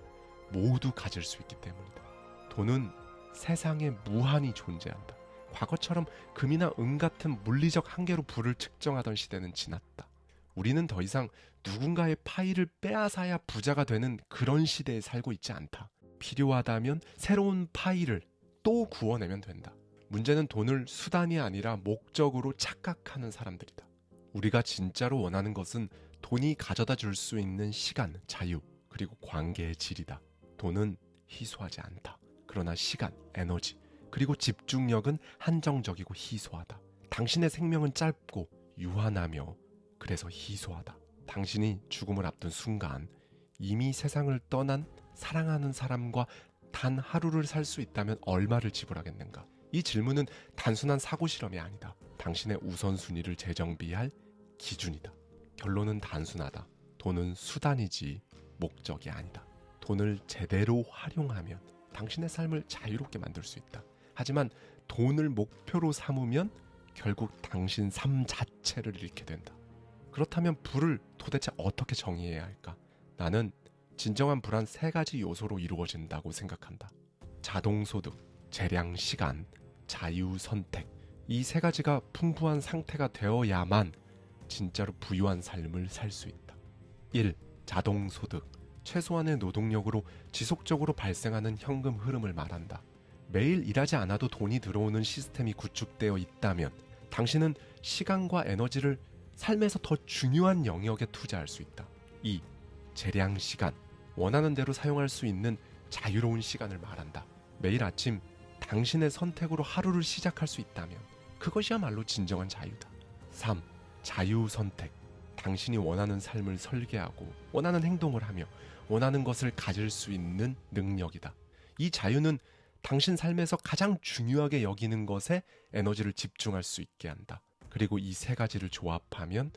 모두 가질 수 있기 때문이다. 돈은 세상에 무한히 존재한다. 과거처럼 금이나 은 같은 물리적 한계로 부를 측정하던 시대는 지났다. 우리는 더 이상 누군가의 파이를 빼앗아야 부자가 되는 그런 시대에 살고 있지 않다. 필요하다면 새로운 파이를 또 구워내면 된다. 문제는 돈을 수단이 아니라 목적으로 착각하는 사람들이다. 우리가 진짜로 원하는 것은 돈이 가져다 줄 수 있는 시간, 자유, 그리고 관계의 질이다. 돈은 희소하지 않다. 그러나 시간, 에너지, 그리고 집중력은 한정적이고 희소하다. 당신의 생명은 짧고 유한하며 그래서 희소하다. 당신이 죽음을 앞둔 순간 이미 세상을 떠난 사랑하는 사람과 단 하루를 살 수 있다면 얼마를 지불하겠는가? 이 질문은 단순한 사고 실험이 아니다. 당신의 우선순위를 재정비할 기준이다. 결론은 단순하다. 돈은 수단이지 목적이 아니다. 돈을 제대로 활용하면 당신의 삶을 자유롭게 만들 수 있다. 하지만 돈을 목표로 삼으면 결국 당신 삶 자체를 잃게 된다. 그렇다면 부를 도대체 어떻게 정의해야 할까? 나는 진정한 부란 세 가지 요소로 이루어진다고 생각한다. 자동소득, 재량 시간, 자유선택. 이 세 가지가 풍부한 상태가 되어야만 진짜로 부유한 삶을 살 수 있다. 1. 자동소득. 최소한의 노동력으로 지속적으로 발생하는 현금 흐름을 말한다. 매일 일하지 않아도 돈이 들어오는 시스템이 구축되어 있다면 당신은 시간과 에너지를 삶에서 더 중요한 영역에 투자할 수 있다. 2. 재량 시간. 원하는 대로 사용할 수 있는 자유로운 시간을 말한다. 매일 아침 당신의 선택으로 하루를 시작할 수 있다면 그것이야말로 진정한 자유다. 3. 자유 선택. 당신이 원하는 삶을 설계하고 원하는 행동을 하며 원하는 것을 가질 수 있는 능력이다. 이 자유는 당신 삶에서 가장 중요하게 여기는 것에 에너지를 집중할 수 있게 한다. 그리고 이 세 가지를 조합하면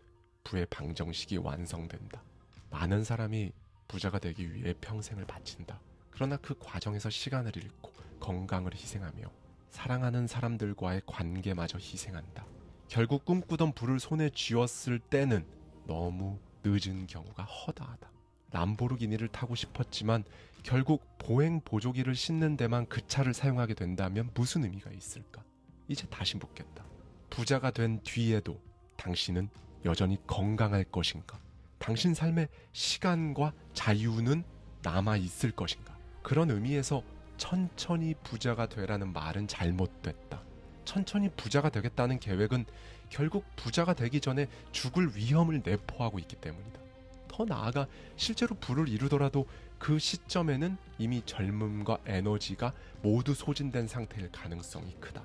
부의 방정식이 완성된다. 많은 사람이 부자가 되기 위해 평생을 바친다. 그러나 그 과정에서 시간을 잃고 건강을 희생하며 사랑하는 사람들과의 관계마저 희생한다. 결국 꿈꾸던 부를 손에 쥐었을 때는 너무 늦은 경우가 허다하다. 람보르기니를 타고 싶었지만 결국 보행 보조기를 싣는 데만 그 차를 사용하게 된다면 무슨 의미가 있을까? 이제 다시 묻겠다. 부자가 된 뒤에도 당신은 여전히 건강할 것인가? 당신 삶의 시간과 자유는 남아 있을 것인가? 그런 의미에서 천천히 부자가 되라는 말은 잘못됐다. 천천히 부자가 되겠다는 계획은 결국 부자가 되기 전에 죽을 위험을 내포하고 있기 때문이다. 더 나아가 실제로 부를 이루더라도 그 시점에는 이미 젊음과 에너지가 모두 소진된 상태일 가능성이 크다.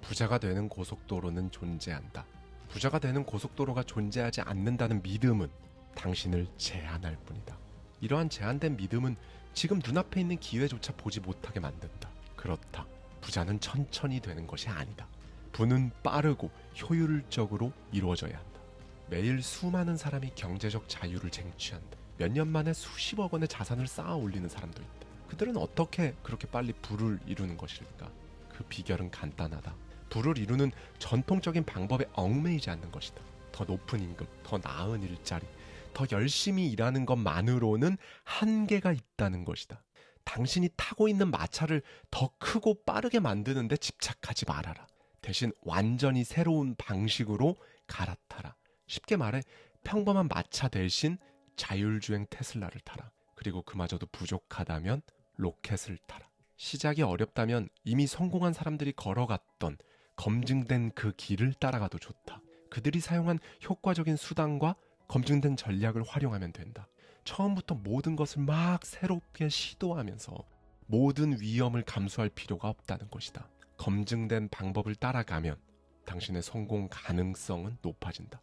부자가 되는 고속도로는 존재한다. 부자가 되는 고속도로가 존재하지 않는다는 믿음은 당신을 제한할 뿐이다. 이러한 제한된 믿음은 지금 눈앞에 있는 기회조차 보지 못하게 만든다. 그렇다. 부자는 천천히 되는 것이 아니다. 부는 빠르고 효율적으로 이루어져야 한다. 매일 수많은 사람이 경제적 자유를 쟁취한다. 몇 년 만에 수십억 원의 자산을 쌓아 올리는 사람도 있다. 그들은 어떻게 그렇게 빨리 부를 이루는 것일까? 그 비결은 간단하다. 부를 이루는 전통적인 방법에 얽매이지 않는 것이다. 더 높은 임금, 더 나은 일자리, 더 열심히 일하는 것만으로는 한계가 있다는 것이다. 당신이 타고 있는 마차를 더 크고 빠르게 만드는 데 집착하지 말아라. 대신 완전히 새로운 방식으로 갈아타라. 쉽게 말해 평범한 마차 대신 자율주행 테슬라를 타라. 그리고 그마저도 부족하다면 로켓을 타라. 시작이 어렵다면 이미 성공한 사람들이 걸어갔던 검증된 그 길을 따라가도 좋다. 그들이 사용한 효과적인 수단과 검증된 전략을 활용하면 된다. 처음부터 모든 것을 막 새롭게 시도하면서 모든 위험을 감수할 필요가 없다는 것이다. 검증된 방법을 따라가면 당신의 성공 가능성은 높아진다.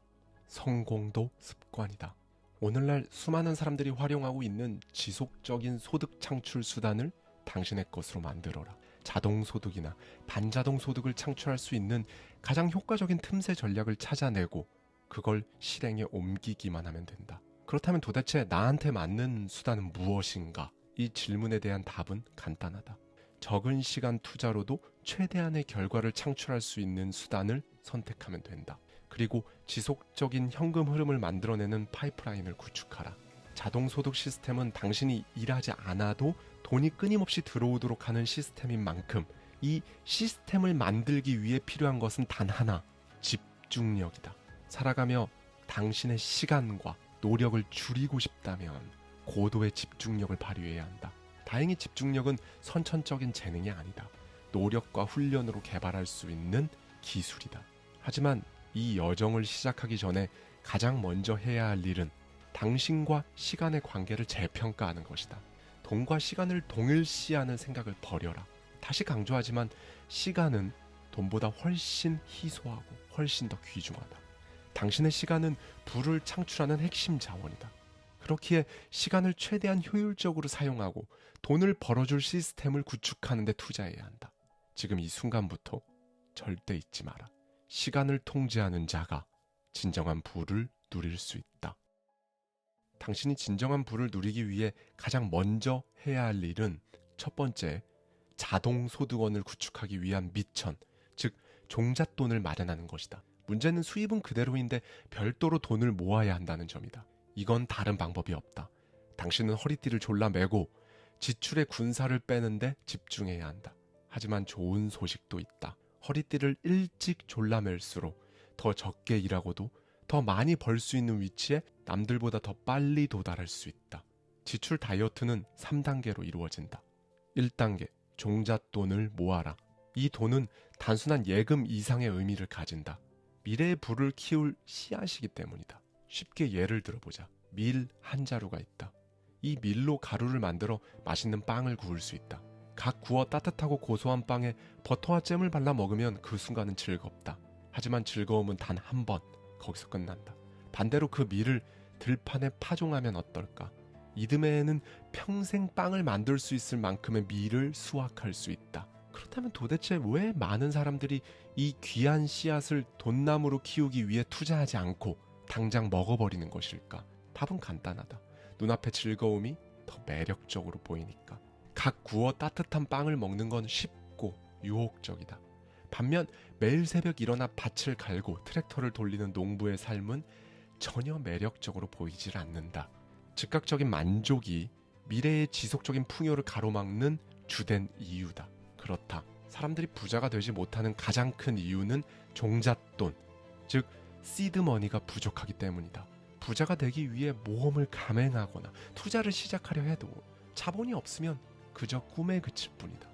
성공도 습관이다. 오늘날 수많은 사람들이 활용하고 있는 지속적인 소득 창출 수단을 당신의 것으로 만들어라. 자동소득이나 반자동소득을 창출할 수 있는 가장 효과적인 틈새 전략을 찾아내고 그걸 실행에 옮기기만 하면 된다. 그렇다면 도대체 나한테 맞는 수단은 무엇인가? 이 질문에 대한 답은 간단하다. 적은 시간 투자로도 최대한의 결과를 창출할 수 있는 수단을 선택하면 된다. 그리고 지속적인 현금 흐름을 만들어내는 파이프라인을 구축하라. 자동소득 시스템은 당신이 일하지 않아도 돈이 끊임없이 들어오도록 하는 시스템인 만큼 이 시스템을 만들기 위해 필요한 것은 단 하나, 집중력이다. 살아가며 당신의 시간과 노력을 줄이고 싶다면 고도의 집중력을 발휘해야 한다. 다행히 집중력은 선천적인 재능이 아니다. 노력과 훈련으로 개발할 수 있는 기술이다. 하지만 이 여정을 시작하기 전에 가장 먼저 해야 할 일은 당신과 시간의 관계를 재평가하는 것이다. 돈과 시간을 동일시하는 생각을 버려라. 다시 강조하지만 시간은 돈보다 훨씬 희소하고 훨씬 더 귀중하다. 당신의 시간은 부를 창출하는 핵심 자원이다. 그렇기에 시간을 최대한 효율적으로 사용하고 돈을 벌어줄 시스템을 구축하는 데 투자해야 한다. 지금 이 순간부터 절대 잊지 마라. 시간을 통제하는 자가 진정한 부를 누릴 수 있다. 당신이 진정한 부를 누리기 위해 가장 먼저 해야 할 일은 첫 번째, 자동소득원을 구축하기 위한 미천, 즉 종잣돈을 마련하는 것이다. 문제는 수입은 그대로인데 별도로 돈을 모아야 한다는 점이다. 이건 다른 방법이 없다. 당신은 허리띠를 졸라매고 지출의 군사를 빼는데 집중해야 한다. 하지만 좋은 소식도 있다. 허리띠를 일찍 졸라맬수록 더 적게 일하고도 더 많이 벌 수 있는 위치에 남들보다 더 빨리 도달할 수 있다. 지출 다이어트는 3단계로 이루어진다. 1단계, 종잣돈을 모아라. 이 돈은 단순한 예금 이상의 의미를 가진다. 미래의 부를 키울 씨앗이기 때문이다. 쉽게 예를 들어보자. 밀 한 자루가 있다. 이 밀로 가루를 만들어 맛있는 빵을 구울 수 있다. 각 구워 따뜻하고 고소한 빵에 버터와 잼을 발라 먹으면 그 순간은 즐겁다. 하지만 즐거움은 단 한 번, 거기서 끝난다. 반대로 그 밀을 들판에 파종하면 어떨까? 이듬해에는 평생 빵을 만들 수 있을 만큼의 밀을 수확할 수 있다. 그렇다면 도대체 왜 많은 사람들이 이 귀한 씨앗을 돈나무로 키우기 위해 투자하지 않고 당장 먹어버리는 것일까? 답은 간단하다. 눈앞의 즐거움이 더 매력적으로 보이니까. 각 구워 따뜻한 빵을 먹는 건 쉽고 유혹적이다. 반면 매일 새벽 일어나 밭을 갈고 트랙터를 돌리는 농부의 삶은 전혀 매력적으로 보이질 않는다. 즉각적인 만족이 미래의 지속적인 풍요를 가로막는 주된 이유다. 그렇다. 사람들이 부자가 되지 못하는 가장 큰 이유는 종잣돈, 즉 시드머니가 부족하기 때문이다. 부자가 되기 위해 모험을 감행하거나 투자를 시작하려 해도 자본이 없으면 그저 꿈에 그칠 뿐이다.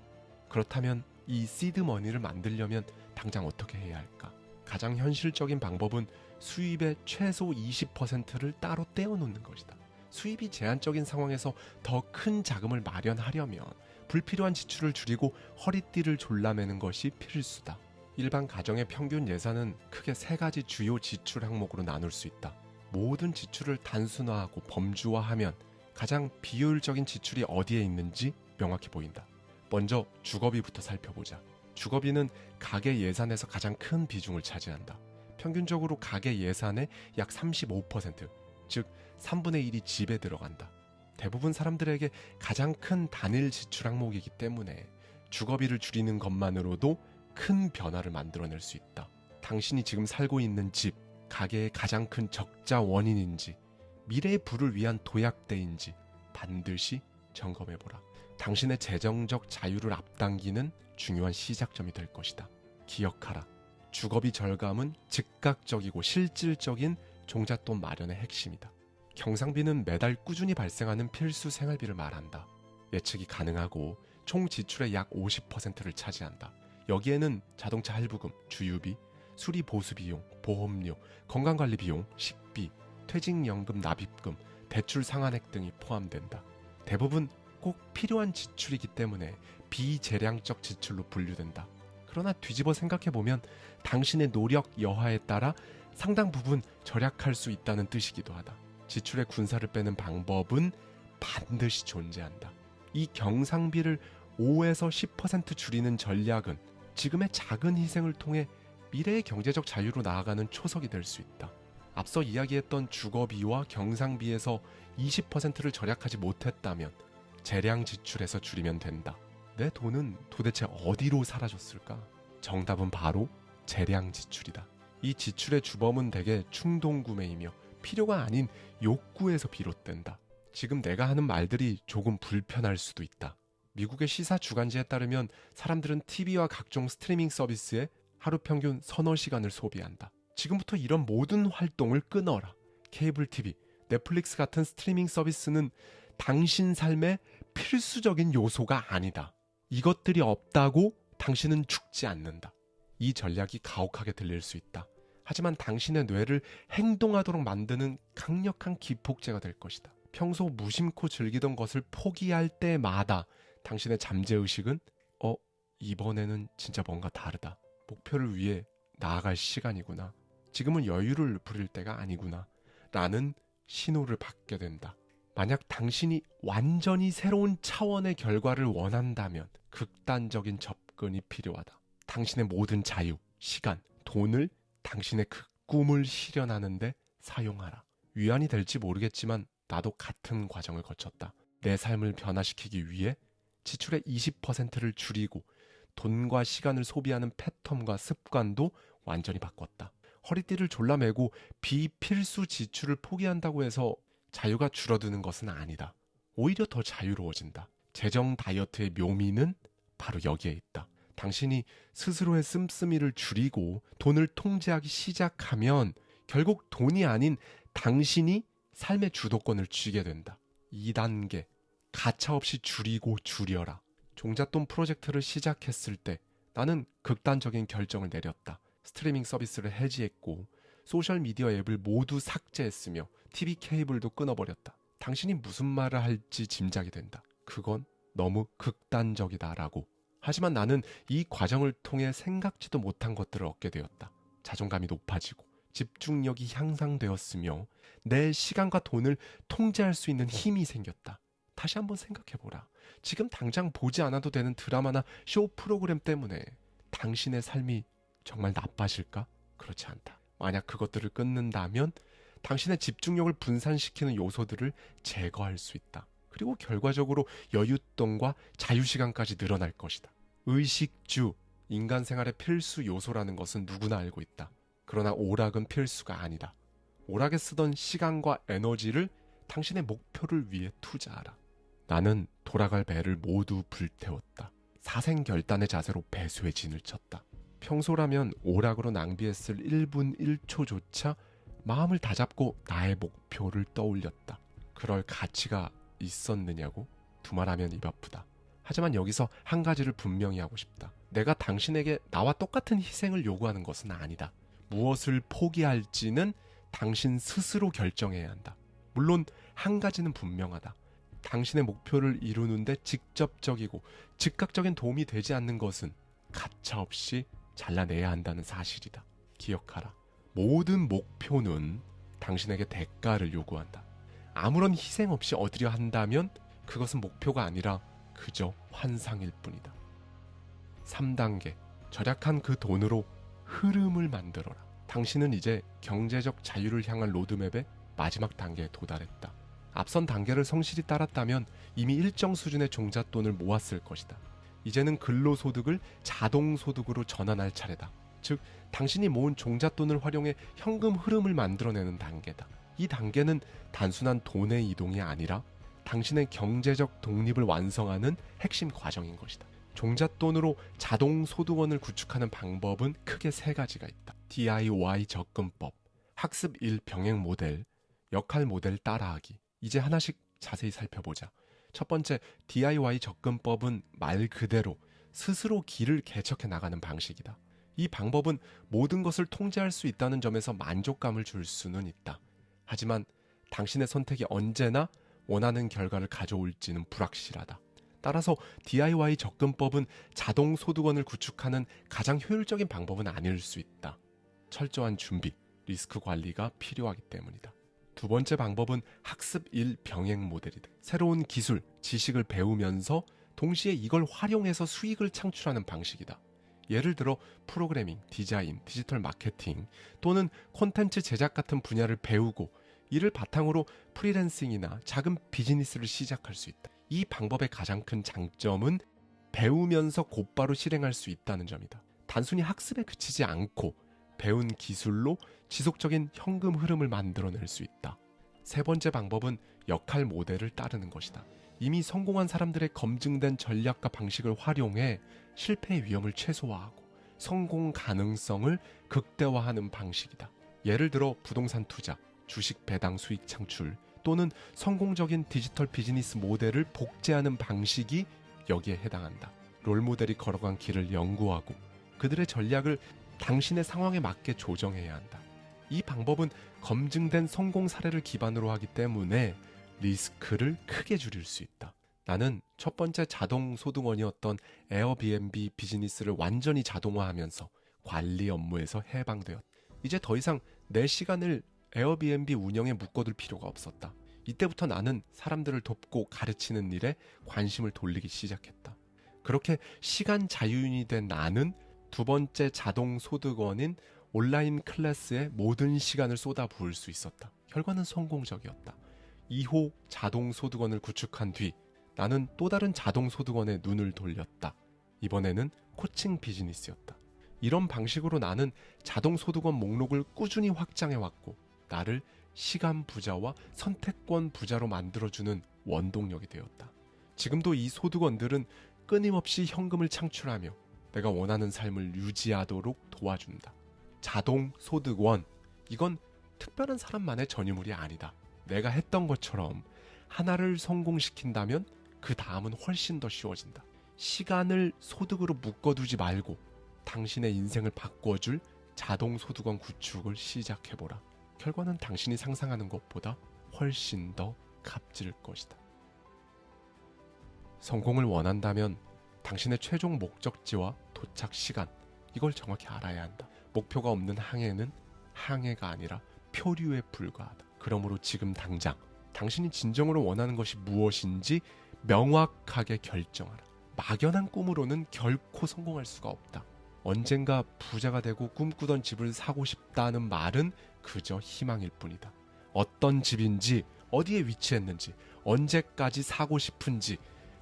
그렇다면 이 시드머니를 만들려면 당장 어떻게 해야 할까? 가장 현실적인 방법은 수입의 최소 20%를 따로 떼어놓는 것이다. 수입이 제한적인 상황에서 더 큰 자금을 마련하려면 불필요한 지출을 줄이고 허리띠를 졸라매는 것이 필수다. 일반 가정의 평균 예산은 크게 3가지 주요 지출 항목으로 나눌 수 있다. 모든 지출을 단순화하고 범주화하면 가장 비효율적인 지출이 어디에 있는지 명확히 보인다. 먼저 주거비부터 살펴보자. 주거비는 가계 예산에서 가장 큰 비중을 차지한다. 평균적으로 가계 예산의 약 35%, 즉 3분의 1이 집에 들어간다. 대부분 사람들에게 가장 큰 단일 지출 항목이기 때문에 주거비를 줄이는 것만으로도 큰 변화를 만들어낼 수 있다. 당신이 지금 살고 있는 집, 가계의 가장 큰 적자 원인인지, 미래의 부를 위한 도약대인지 반드시 점검해보라. 당신의 재정적 자유를 앞당기는 중요한 시작점이 될 것이다. 기억하라. 주거비 절감은 즉각적이고 실질적인 종잣돈 마련의 핵심이다. 경상비는 매달 꾸준히 발생하는 필수 생활비를 말한다. 예측이 가능하고 총 지출의 약 50%를 차지한다. 여기에는 자동차 할부금, 주유비, 수리 보수 비용, 보험료, 건강관리 비용, 식비, 퇴직연금 납입금, 대출 상환액 등이 포함된다. 대부분 꼭 필요한 지출이기 때문에 비재량적 지출로 분류된다. 그러나 뒤집어 생각해보면 당신의 노력 여하에 따라 상당 부분 절약할 수 있다는 뜻이기도 하다. 지출의 군사를 빼는 방법은 반드시 존재한다. 이 경상비를 5에서 10% 줄이는 전략은 지금의 작은 희생을 통해 미래의 경제적 자유로 나아가는 초석이 될 수 있다. 앞서 이야기했던 주거비와 경상비에서 20%를 절약하지 못했다면 재량 지출에서 줄이면 된다. 내 돈은 도대체 어디로 사라졌을까? 정답은 바로 재량 지출이다. 이 지출의 주범은 대개 충동구매이며 필요가 아닌 욕구에서 비롯된다. 지금 내가 하는 말들이 조금 불편할 수도 있다. 미국의 시사 주간지에 따르면 사람들은 TV와 각종 스트리밍 서비스에 하루 평균 서너 시간을 소비한다. 지금부터 이런 모든 활동을 끊어라. 케이블 TV, 넷플릭스 같은 스트리밍 서비스는 당신 삶의 필수적인 요소가 아니다. 이것들이 없다고 당신은 죽지 않는다. 이 전략이 가혹하게 들릴 수 있다. 하지만 당신의 뇌를 행동하도록 만드는 강력한 기폭제가 될 것이다. 평소 무심코 즐기던 것을 포기할 때마다 당신의 잠재의식은 이번에는 진짜 뭔가 다르다. 목표를 위해 나아갈 시간이구나. 지금은 여유를 부릴 때가 아니구나. 라는 신호를 받게 된다. 만약 당신이 완전히 새로운 차원의 결과를 원한다면 극단적인 접근이 필요하다. 당신의 모든 자유, 시간, 돈을 당신의 그 꿈을 실현하는 데 사용하라. 위안이 될지 모르겠지만 나도 같은 과정을 거쳤다. 내 삶을 변화시키기 위해 지출의 20%를 줄이고 돈과 시간을 소비하는 패턴과 습관도 완전히 바꿨다. 허리띠를 졸라매고 비필수 지출을 포기한다고 해서 자유가 줄어드는 것은 아니다. 오히려 더 자유로워진다. 재정 다이어트의 묘미는 바로 여기에 있다. 당신이 스스로의 씀씀이를 줄이고 돈을 통제하기 시작하면 결국 돈이 아닌 당신이 삶의 주도권을 쥐게 된다. 2단계, 가차없이 줄이고 줄여라. 종잣돈 프로젝트를 시작했을 때 나는 극단적인 결정을 내렸다. 스트리밍 서비스를 해지했고 소셜미디어 앱을 모두 삭제했으며 TV 케이블도 끊어버렸다. 당신이 무슨 말을 할지 짐작이 된다. 그건 너무 극단적이다라고. 하지만 나는 이 과정을 통해 생각지도 못한 것들을 얻게 되었다. 자존감이 높아지고 집중력이 향상되었으며 내 시간과 돈을 통제할 수 있는 힘이 생겼다. 다시 한번 생각해보라. 지금 당장 보지 않아도 되는 드라마나 쇼 프로그램 때문에 당신의 삶이 정말 나빠질까? 그렇지 않다. 만약 그것들을 끊는다면 당신의 집중력을 분산시키는 요소들을 제거할 수 있다. 그리고 결과적으로 여윳돈과 자유시간까지 늘어날 것이다. 의식주, 인간 생활의 필수 요소라는 것은 누구나 알고 있다. 그러나 오락은 필수가 아니다. 오락에 쓰던 시간과 에너지를 당신의 목표를 위해 투자하라. 나는 돌아갈 배를 모두 불태웠다. 사생결단의 자세로 배수의 진을 쳤다. 평소라면 오락으로 낭비했을 1분 1초조차 마음을 다잡고 나의 목표를 떠올렸다. 그럴 가치가 있었느냐고? 두말하면 입 아프다. 하지만 여기서 한 가지를 분명히 하고 싶다. 내가 당신에게 나와 똑같은 희생을 요구하는 것은 아니다. 무엇을 포기할지는 당신 스스로 결정해야 한다. 물론 한 가지는 분명하다. 당신의 목표를 이루는데 직접적이고 즉각적인 도움이 되지 않는 것은 가차없이 잘라내야 한다는 사실이다. 기억하라. 모든 목표는 당신에게 대가를 요구한다. 아무런 희생 없이 얻으려 한다면 그것은 목표가 아니라 그저 환상일 뿐이다. 3단계. 절약한 그 돈으로 흐름을 만들어라. 당신은 이제 경제적 자유를 향한 로드맵에 마지막 단계에 도달했다. 앞선 단계를 성실히 따랐다면 이미 일정 수준의 종잣돈을 모았을 것이다. 이제는 근로소득을 자동소득으로 전환할 차례다. 즉, 당신이 모은 종잣돈을 활용해 현금 흐름을 만들어내는 단계다. 이 단계는 단순한 돈의 이동이 아니라 당신의 경제적 독립을 완성하는 핵심 과정인 것이다. 종잣돈으로 자동소득원을 구축하는 방법은 크게 세 가지가 있다. DIY 접근법, 학습 1 병행 모델, 역할 모델 따라하기. 이제 하나씩 자세히 살펴보자. 첫 번째, DIY 접근법은 말 그대로 스스로 길을 개척해 나가는 방식이다. 이 방법은 모든 것을 통제할 수 있다는 점에서 만족감을 줄 수는 있다. 하지만 당신의 선택이 언제나 원하는 결과를 가져올지는 불확실하다. 따라서 DIY 접근법은 자동소득원을 구축하는 가장 효율적인 방법은 아닐 수 있다. 철저한 준비, 리스크 관리가 필요하기 때문이다. 두 번째 방법은 학습 1 병행 모델이다. 새로운 기술, 지식을 배우면서 동시에 이걸 활용해서 수익을 창출하는 방식이다. 예를 들어 프로그래밍, 디자인, 디지털 마케팅 또는 콘텐츠 제작 같은 분야를 배우고 이를 바탕으로 프리랜싱이나 작은 비즈니스를 시작할 수 있다. 이 방법의 가장 큰 장점은 배우면서 곧바로 실행할 수 있다는 점이다. 단순히 학습에 그치지 않고 배운 기술로 지속적인 현금 흐름을 만들어낼 수 있다. 세 번째 방법은 역할 모델을 따르는 것이다. 이미 성공한 사람들의 검증된 전략과 방식을 활용해 실패의 위험을 최소화하고 성공 가능성을 극대화하는 방식이다. 예를 들어 부동산 투자, 주식 배당 수익 창출 또는 성공적인 디지털 비즈니스 모델을 복제하는 방식이 여기에 해당한다. 롤모델이 걸어간 길을 연구하고 그들의 전략을 당신의 상황에 맞게 조정해야 한다. 이 방법은 검증된 성공 사례를 기반으로 하기 때문에 리스크를 크게 줄일 수 있다. 나는 첫 번째 자동소득원이었던 에어비앤비 비즈니스를 완전히 자동화하면서 관리 업무에서 해방되었다. 이제 더 이상 내 시간을 에어비앤비 운영에 묶어둘 필요가 없었다. 이때부터 나는 사람들을 돕고 가르치는 일에 관심을 돌리기 시작했다. 그렇게 시간 자유인이 된 나는 두 번째 자동소득원인 온라인 클래스에 모든 시간을 쏟아부을 수 있었다. 결과는 성공적이었다. 2호 자동소득원을 구축한 뒤 나는 또 다른 자동소득원에 눈을 돌렸다. 이번에는 코칭 비즈니스였다. 이런 방식으로 나는 자동소득원 목록을 꾸준히 확장해왔고 나를 시간 부자와 선택권 부자로 만들어주는 원동력이 되었다. 지금도 이 소득원들은 끊임없이 현금을 창출하며 내가 원하는 삶을 유지하도록 도와준다. 자동소득원, 이건 특별한 사람만의 전유물이 아니다. 내가 했던 것처럼 하나를 성공시킨다면 그 다음은 훨씬 더 쉬워진다. 시간을 소득으로 묶어두지 말고 당신의 인생을 바꿔줄 자동소득원 구축을 시작해보라. 결과는 당신이 상상하는 것보다 훨씬 더 값질 것이다. 성공을 원한다면 당신의 최종 목적지와 도착 시간, 이걸 정확히 알아야 한다. 목표가 없는 항해는 항해가 아니라 표류에 불과하다. 그러므로 지금 당장 당신이 진정으로 원하는 것이 무엇인지 명확하게 결정하라. 막연한 꿈으로는 결코 성공할 수가 없다. 언젠가 부자가 되고 꿈꾸던 집을 사고 싶다는 말은 그저 희망일 뿐이다. 어떤 집인지, 어디에 위치했는지, 언제까지 사고 싶은지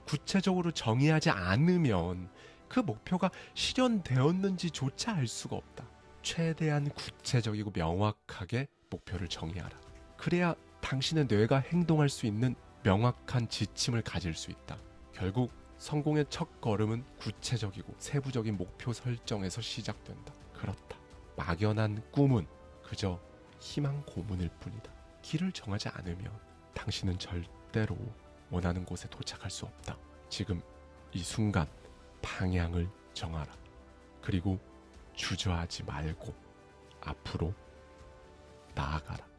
구체적으로 정의하지 않으면 그 목표가 실현되었는지조차 알 수가 없다. 최대한 구체적이고 명확하게 목표를 정의하라. 그래야 당신의 뇌가 행동할 수 있는 명확한 지침을 가질 수 있다. 결국 성공의 첫 걸음은 구체적이고 세부적인 목표 설정에서 시작된다. 그렇다. 막연한 꿈은 그저 희망 고문일 뿐이다. 길을 정하지 않으면 당신은 절대로 원하는 곳에 도착할 수 없다. 지금 이 순간 방향을 정하라. 그리고 주저하지 말고 앞으로 나아가라.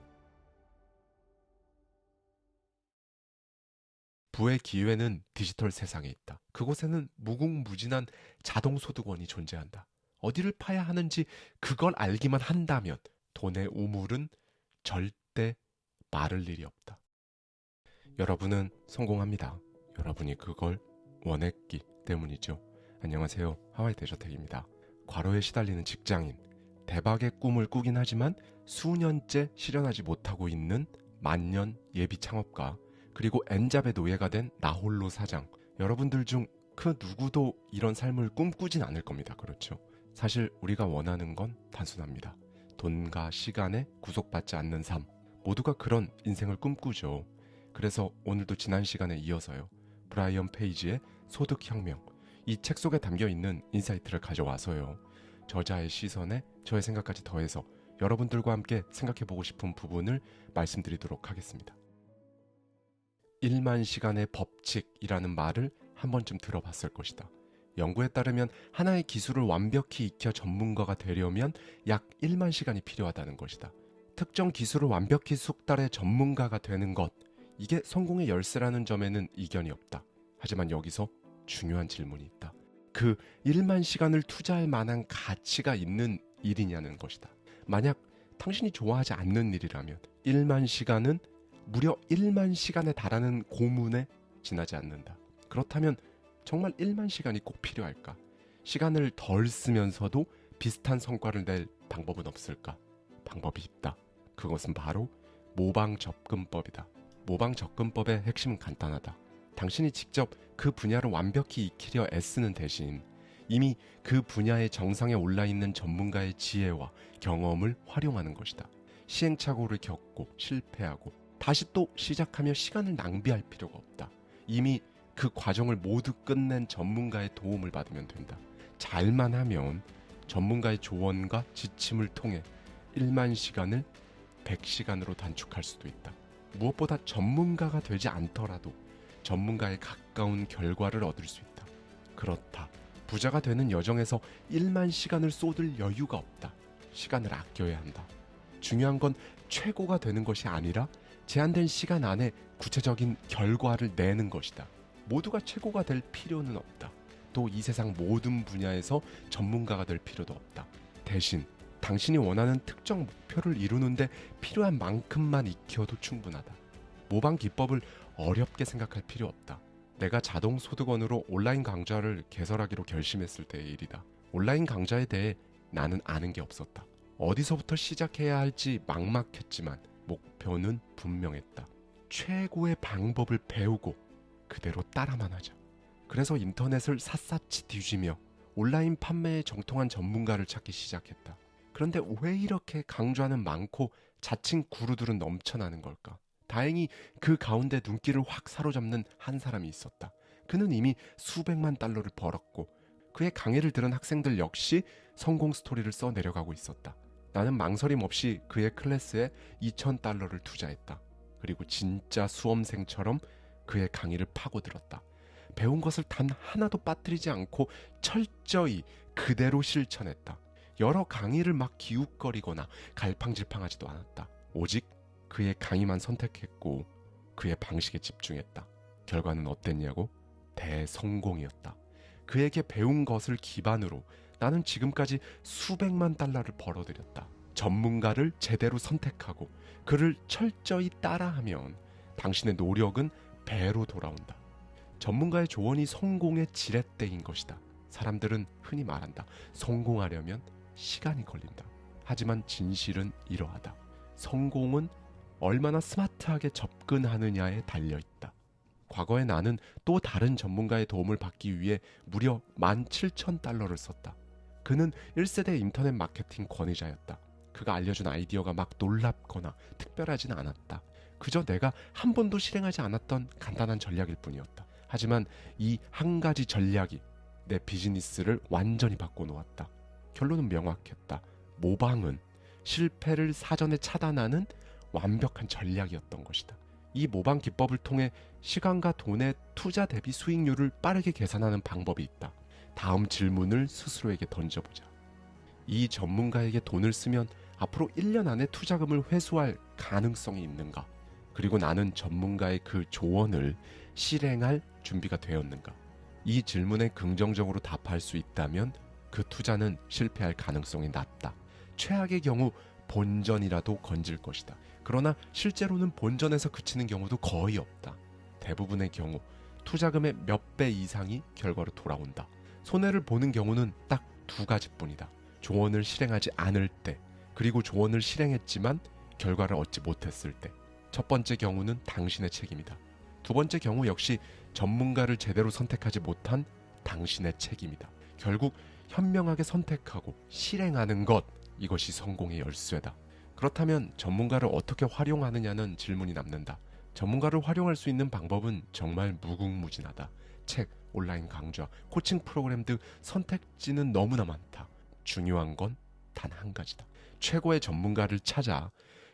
부의 기회는 디지털 세상에 있다. 그곳에는 무궁무진한 자동소득원이 존재한다. 어디를 파야 하는지 그걸 알기만 한다면 돈의 우물은 절대 마를 일이 없다. 여러분은 성공합니다. 여러분이 그걸 원했기 때문이죠. 안녕하세요. 하와이 대저택입니다. 과로에 시달리는 직장인, 대박의 꿈을 꾸긴 하지만 수년째 실현하지 못하고 있는 만년 예비 창업가, 그리고 엔잡의 노예가 된 나홀로 사장. 여러분들 중 그 누구도 이런 삶을 꿈꾸진 않을 겁니다. 그렇죠? 사실 우리가 원하는 건 단순합니다. 돈과 시간에 구속받지 않는 삶. 모두가 그런 인생을 꿈꾸죠. 그래서 오늘도 지난 시간에 이어서요. 브라이언 페이지의 소득혁명, 이 책 속에 담겨있는 인사이트를 가져와서요. 저자의 시선에 저의 생각까지 더해서 여러분들과 함께 생각해보고 싶은 부분을 말씀드리도록 하겠습니다. 1만 시간의 법칙이라는 말을 한 번쯤 들어봤을 것이다. 연구에 따르면 하나의 기술을 완벽히 익혀 전문가가 되려면 약 1만 시간이 필요하다는 것이다. 특정 기술을 완벽히 숙달해 전문가가 되는 것, 이게 성공의 열쇠라는 점에는 이견이 없다. 하지만 여기서 중요한 질문이 있다. 그 1만 시간을 투자할 만한 가치가 있는 일이냐는 것이다. 만약 당신이 좋아하지 않는 일이라면 1만 시간은 무려 1만 시간에 달하는 고문에 지나지 않는다. 그렇다면 정말 1만 시간이 꼭 필요할까? 시간을 덜 쓰면서도 비슷한 성과를 낼 방법은 없을까? 방법이 있다. 그것은 바로 모방 접근법이다. 모방 접근법의 핵심은 간단하다. 당신이 직접 그 분야를 완벽히 익히려 애쓰는 대신 이미 그 분야의 정상에 올라있는 전문가의 지혜와 경험을 활용하는 것이다. 시행착오를 겪고 실패하고 다시 또 시작하며 시간을 낭비할 필요가 없다. 이미 그 과정을 모두 끝낸 전문가의 도움을 받으면 된다. 잘만 하면 전문가의 조언과 지침을 통해 1만 시간을 100시간으로 단축할 수도 있다. 무엇보다 전문가가 되지 않더라도 전문가에 가까운 결과를 얻을 수 있다. 그렇다. 부자가 되는 여정에서 1만 시간을 쏟을 여유가 없다. 시간을 아껴야 한다. 중요한 건 최고가 되는 것이 아니라 제한된 시간 안에 구체적인 결과를 내는 것이다. 모두가 최고가 될 필요는 없다. 또 이 세상 모든 분야에서 전문가가 될 필요도 없다. 대신 당신이 원하는 특정 목표를 이루는데 필요한 만큼만 익혀도 충분하다. 모방 기법을 어렵게 생각할 필요 없다. 내가 자동소득원으로 온라인 강좌를 개설하기로 결심했을 때의 일이다. 온라인 강좌에 대해 나는 아는 게 없었다. 어디서부터 시작해야 할지 막막했지만 목표는 분명했다. 최고의 방법을 배우고 그대로 따라만 하자. 그래서 인터넷을 샅샅이 뒤지며 온라인 판매에 정통한 전문가를 찾기 시작했다. 그런데 왜 이렇게 강좌는 많고 자칭 구루들은 넘쳐나는 걸까? 다행히 그 가운데 눈길을 확 사로잡는 한 사람이 있었다. 그는 이미 수백만 달러를 벌었고 그의 강의를 들은 학생들 역시 성공 스토리를 써내려가고 있었다. 나는 망설임 없이 그의 클래스에 2,000달러를 투자했다. 그리고 진짜 수험생처럼 그의 강의를 파고들었다. 배운 것을 단 하나도 빠뜨리지 않고 철저히 그대로 실천했다. 여러 강의를 막 기웃거리거나 갈팡질팡하지도 않았다. 오직 그의 강의만 선택했고 그의 방식에 집중했다. 결과는 어땠냐고? 대성공이었다. 그에게 배운 것을 기반으로 나는 지금까지 수백만 달러를 벌어들였다. 전문가를 제대로 선택하고 그를 철저히 따라하면 당신의 노력은 배로 돌아온다. 전문가의 조언이 성공의 지렛대인 것이다. 사람들은 흔히 말한다. 성공하려면 시간이 걸린다. 하지만 진실은 이러하다. 성공은 얼마나 스마트하게 접근하느냐에 달려있다. 과거에 나는 또 다른 전문가의 도움을 받기 위해 무려 17,000달러를 썼다. 그는 1세대 인터넷 마케팅 권위자였다. 그가 알려준 아이디어가 막 놀랍거나 특별하진 않았다. 그저 내가 한 번도 실행하지 않았던 간단한 전략일 뿐이었다. 하지만 이 한 가지 전략이 내 비즈니스를 완전히 바꿔놓았다. 결론은 명확했다. 모방은 실패를 사전에 차단하는 완벽한 전략이었던 것이다. 이 모방 기법을 통해 시간과 돈의 투자 대비 수익률을 빠르게 계산하는 방법이 있다. 다음 질문을 스스로에게 던져보자. 이 전문가에게 돈을 쓰면 앞으로 1년 안에 투자금을 회수할 가능성이 있는가? 그리고 나는 전문가의 그 조언을 실행할 준비가 되었는가? 이 질문에 긍정적으로 답할 수 있다면 그 투자는 실패할 가능성이 낮다. 최악의 경우 본전이라도 건질 것이다. 그러나 실제로는 본전에서 그치는 경우도 거의 없다. 대부분의 경우 투자금의 몇 배 이상이 결과로 돌아온다. 손해를 보는 경우는 딱 두 가지뿐이다. 조언을 실행하지 않을 때, 그리고 조언을 실행했지만 결과를 얻지 못했을 때. 첫 번째 경우는 당신의 책임이다. 두 번째 경우 역시 전문가를 제대로 선택하지 못한 당신의 책임이다. 결국 현명하게 선택하고 실행하는 것, 이것이 성공의 열쇠다. 그렇다면 전문가를 어떻게 활용하느냐는 질문이 남는다. 전문가를 활용할 수 있는 방법은 정말 무궁무진하다. 책, 온라인 강좌, 코칭 프로그램 등 선택지는 너무나 많다. 중요한 건 단 한 가지다. 최고의 전문가를 찾아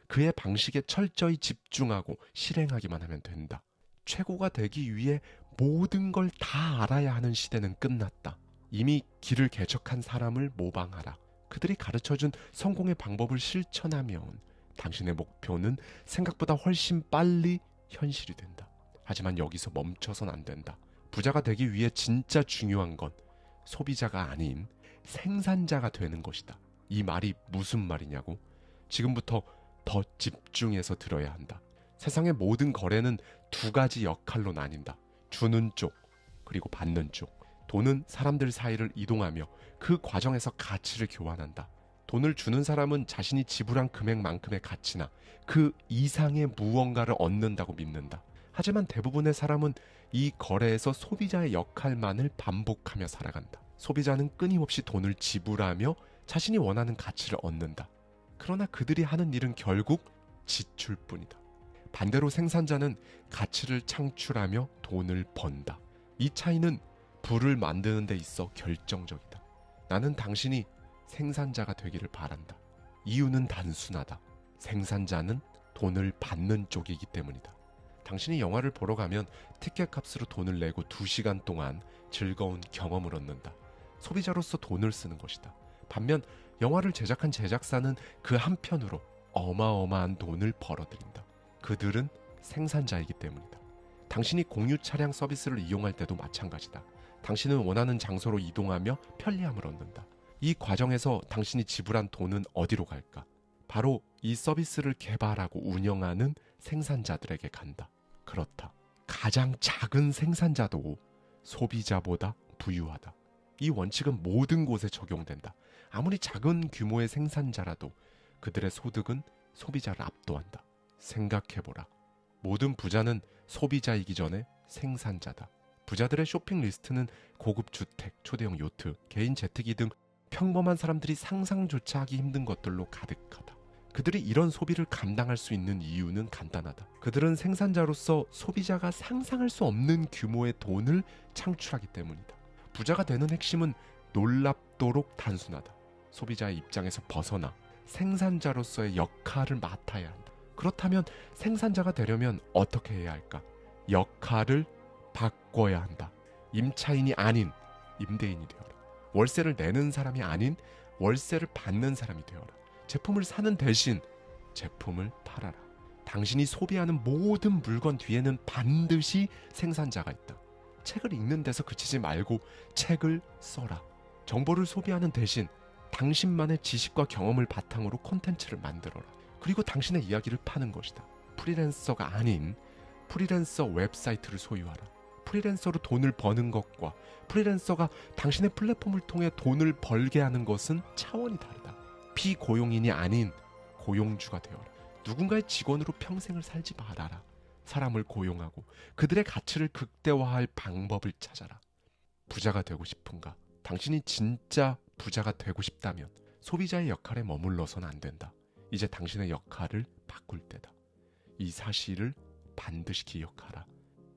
그의 방식에 철저히 집중하고 실행하기만 하면 된다. 최고가 되기 위해 모든 걸 다 알아야 하는 시대는 끝났다. 이미 길을 개척한 사람을 모방하라. 그들이 가르쳐준 성공의 방법을 실천하면 당신의 목표는 생각보다 훨씬 빨리 현실이 된다. 하지만 여기서 멈춰선 안 된다. 부자가 되기 위해 진짜 중요한 건 소비자가 아닌 생산자가 되는 것이다. 이 말이 무슨 말이냐고? 지금부터 더 집중해서 들어야 한다. 세상의 모든 거래는 두 가지 역할로 나뉜다. 주는 쪽, 그리고 받는 쪽. 돈은 사람들 사이를 이동하며 그 과정에서 가치를 교환한다. 돈을 주는 사람은 자신이 지불한 금액만큼의 가치나 그 이상의 무언가를 얻는다고 믿는다. 하지만 대부분의 사람은 이 거래에서 소비자의 역할만을 반복하며 살아간다. 소비자는 끊임없이 돈을 지불하며 자신이 원하는 가치를 얻는다. 그러나 그들이 하는 일은 결국 지출뿐이다. 반대로 생산자는 가치를 창출하며 돈을 번다. 이 차이는 부를 만드는 데 있어 결정적이다. 나는 당신이 생산자가 되기를 바란다. 이유는 단순하다. 생산자는 돈을 받는 쪽이기 때문이다. 당신이 영화를 보러 가면 티켓 값으로 돈을 내고 2시간 동안 즐거운 경험을 얻는다. 소비자로서 돈을 쓰는 것이다. 반면 영화를 제작한 제작사는 그 한편으로 어마어마한 돈을 벌어들인다. 그들은 생산자이기 때문이다. 당신이 공유 차량 서비스를 이용할 때도 마찬가지다. 당신은 원하는 장소로 이동하며 편리함을 얻는다. 이 과정에서 당신이 지불한 돈은 어디로 갈까? 바로 이 서비스를 개발하고 운영하는 생산자들에게 간다. 그렇다. 가장 작은 생산자도 소비자보다 부유하다. 이 원칙은 모든 곳에 적용된다. 아무리 작은 규모의 생산자라도 그들의 소득은 소비자를 압도한다. 생각해보라. 모든 부자는 소비자이기 전에 생산자다. 부자들의 쇼핑 리스트는 고급 주택, 초대형 요트, 개인 제트기 등 평범한 사람들이 상상조차 하기 힘든 것들로 가득하다. 그들이 이런 소비를 감당할 수 있는 이유는 간단하다. 그들은 생산자로서 소비자가 상상할 수 없는 규모의 돈을 창출하기 때문이다. 부자가 되는 핵심은 놀랍도록 단순하다. 소비자의 입장에서 벗어나 생산자로서의 역할을 맡아야 한다. 그렇다면 생산자가 되려면 어떻게 해야 할까? 역할을 바꿔야 한다. 임차인이 아닌 임대인이 되어라. 월세를 내는 사람이 아닌 월세를 받는 사람이 되어라. 제품을 사는 대신 제품을 팔아라. 당신이 소비하는 모든 물건 뒤에는 반드시 생산자가 있다. 책을 읽는 데서 그치지 말고 책을 써라. 정보를 소비하는 대신 당신만의 지식과 경험을 바탕으로 콘텐츠를 만들어라. 그리고 당신의 이야기를 파는 것이다. 프리랜서가 아닌 프리랜서 웹사이트를 소유하라. 프리랜서로 돈을 버는 것과 프리랜서가 당신의 플랫폼을 통해 돈을 벌게 하는 것은 차원이 다르다. 피고용인이 아닌 고용주가 되어라. 누군가의 직원으로 평생을 살지 말아라. 사람을 고용하고 그들의 가치를 극대화할 방법을 찾아라. 부자가 되고 싶은가? 당신이 진짜 부자가 되고 싶다면 소비자의 역할에 머물러서는 안 된다. 이제 당신의 역할을 바꿀 때다. 이 사실을 반드시 기억하라.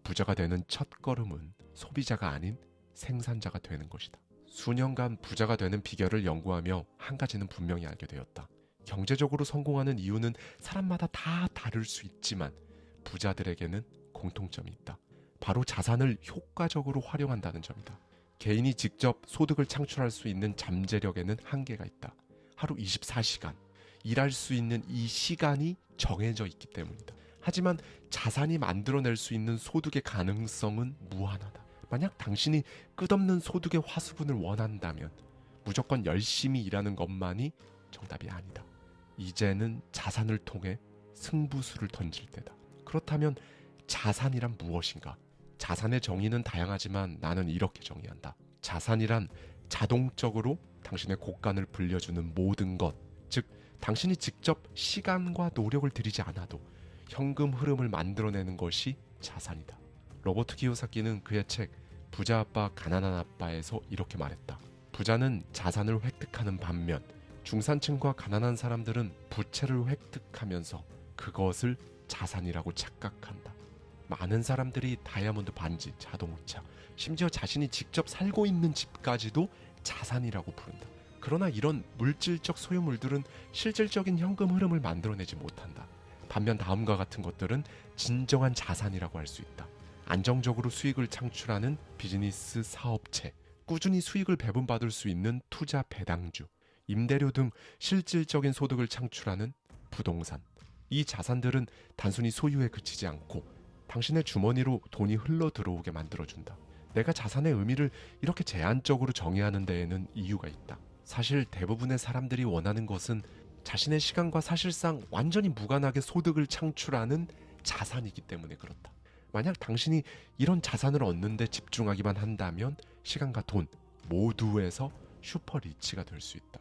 부자가 되는 첫 걸음은 소비자가 아닌 생산자가 되는 것이다. 수년간 부자가 되는 비결을 연구하며 한 가지는 분명히 알게 되었다. 경제적으로 성공하는 이유는 사람마다 다 다를 수 있지만 부자들에게는 공통점이 있다. 바로 자산을 효과적으로 활용한다는 점이다. 개인이 직접 소득을 창출할 수 있는 잠재력에는 한계가 있다. 하루 24시간 일할 수 있는 이 시간이 정해져 있기 때문이다. 하지만 자산이 만들어낼 수 있는 소득의 가능성은 무한하다. 만약 당신이 끝없는 소득의 화수분을 원한다면 무조건 열심히 일하는 것만이 정답이 아니다. 이제는 자산을 통해 승부수를 던질 때다. 그렇다면 자산이란 무엇인가? 자산의 정의는 다양하지만 나는 이렇게 정의한다. 자산이란 자동적으로 당신의 곳간을 불려주는 모든 것, 즉 당신이 직접 시간과 노력을 들이지 않아도 현금 흐름을 만들어내는 것이 자산이다. 로버트 키요사키는 그의 책 부자 아빠 가난한 아빠에서 이렇게 말했다. 부자는 자산을 획득하는 반면 중산층과 가난한 사람들은 부채를 획득하면서 그것을 자산이라고 착각한다. 많은 사람들이 다이아몬드 반지, 자동차, 심지어 자신이 직접 살고 있는 집까지도 자산이라고 부른다. 그러나 이런 물질적 소유물들은 실질적인 현금 흐름을 만들어내지 못한다. 반면 다음과 같은 것들은 진정한 자산이라고 할 수 있다. 안정적으로 수익을 창출하는 비즈니스 사업체, 꾸준히 수익을 배분받을 수 있는 투자 배당주, 임대료 등 실질적인 소득을 창출하는 부동산. 이 자산들은 단순히 소유에 그치지 않고 당신의 주머니로 돈이 흘러 들어오게 만들어준다. 내가 자산의 의미를 이렇게 제한적으로 정의하는 데에는 이유가 있다. 사실 대부분의 사람들이 원하는 것은 자신의 시간과 사실상 완전히 무관하게 소득을 창출하는 자산이기 때문에 그렇다. 만약 당신이 이런 자산을 얻는 데 집중하기만 한다면 시간과 돈 모두에서 슈퍼 리치가 될 수 있다.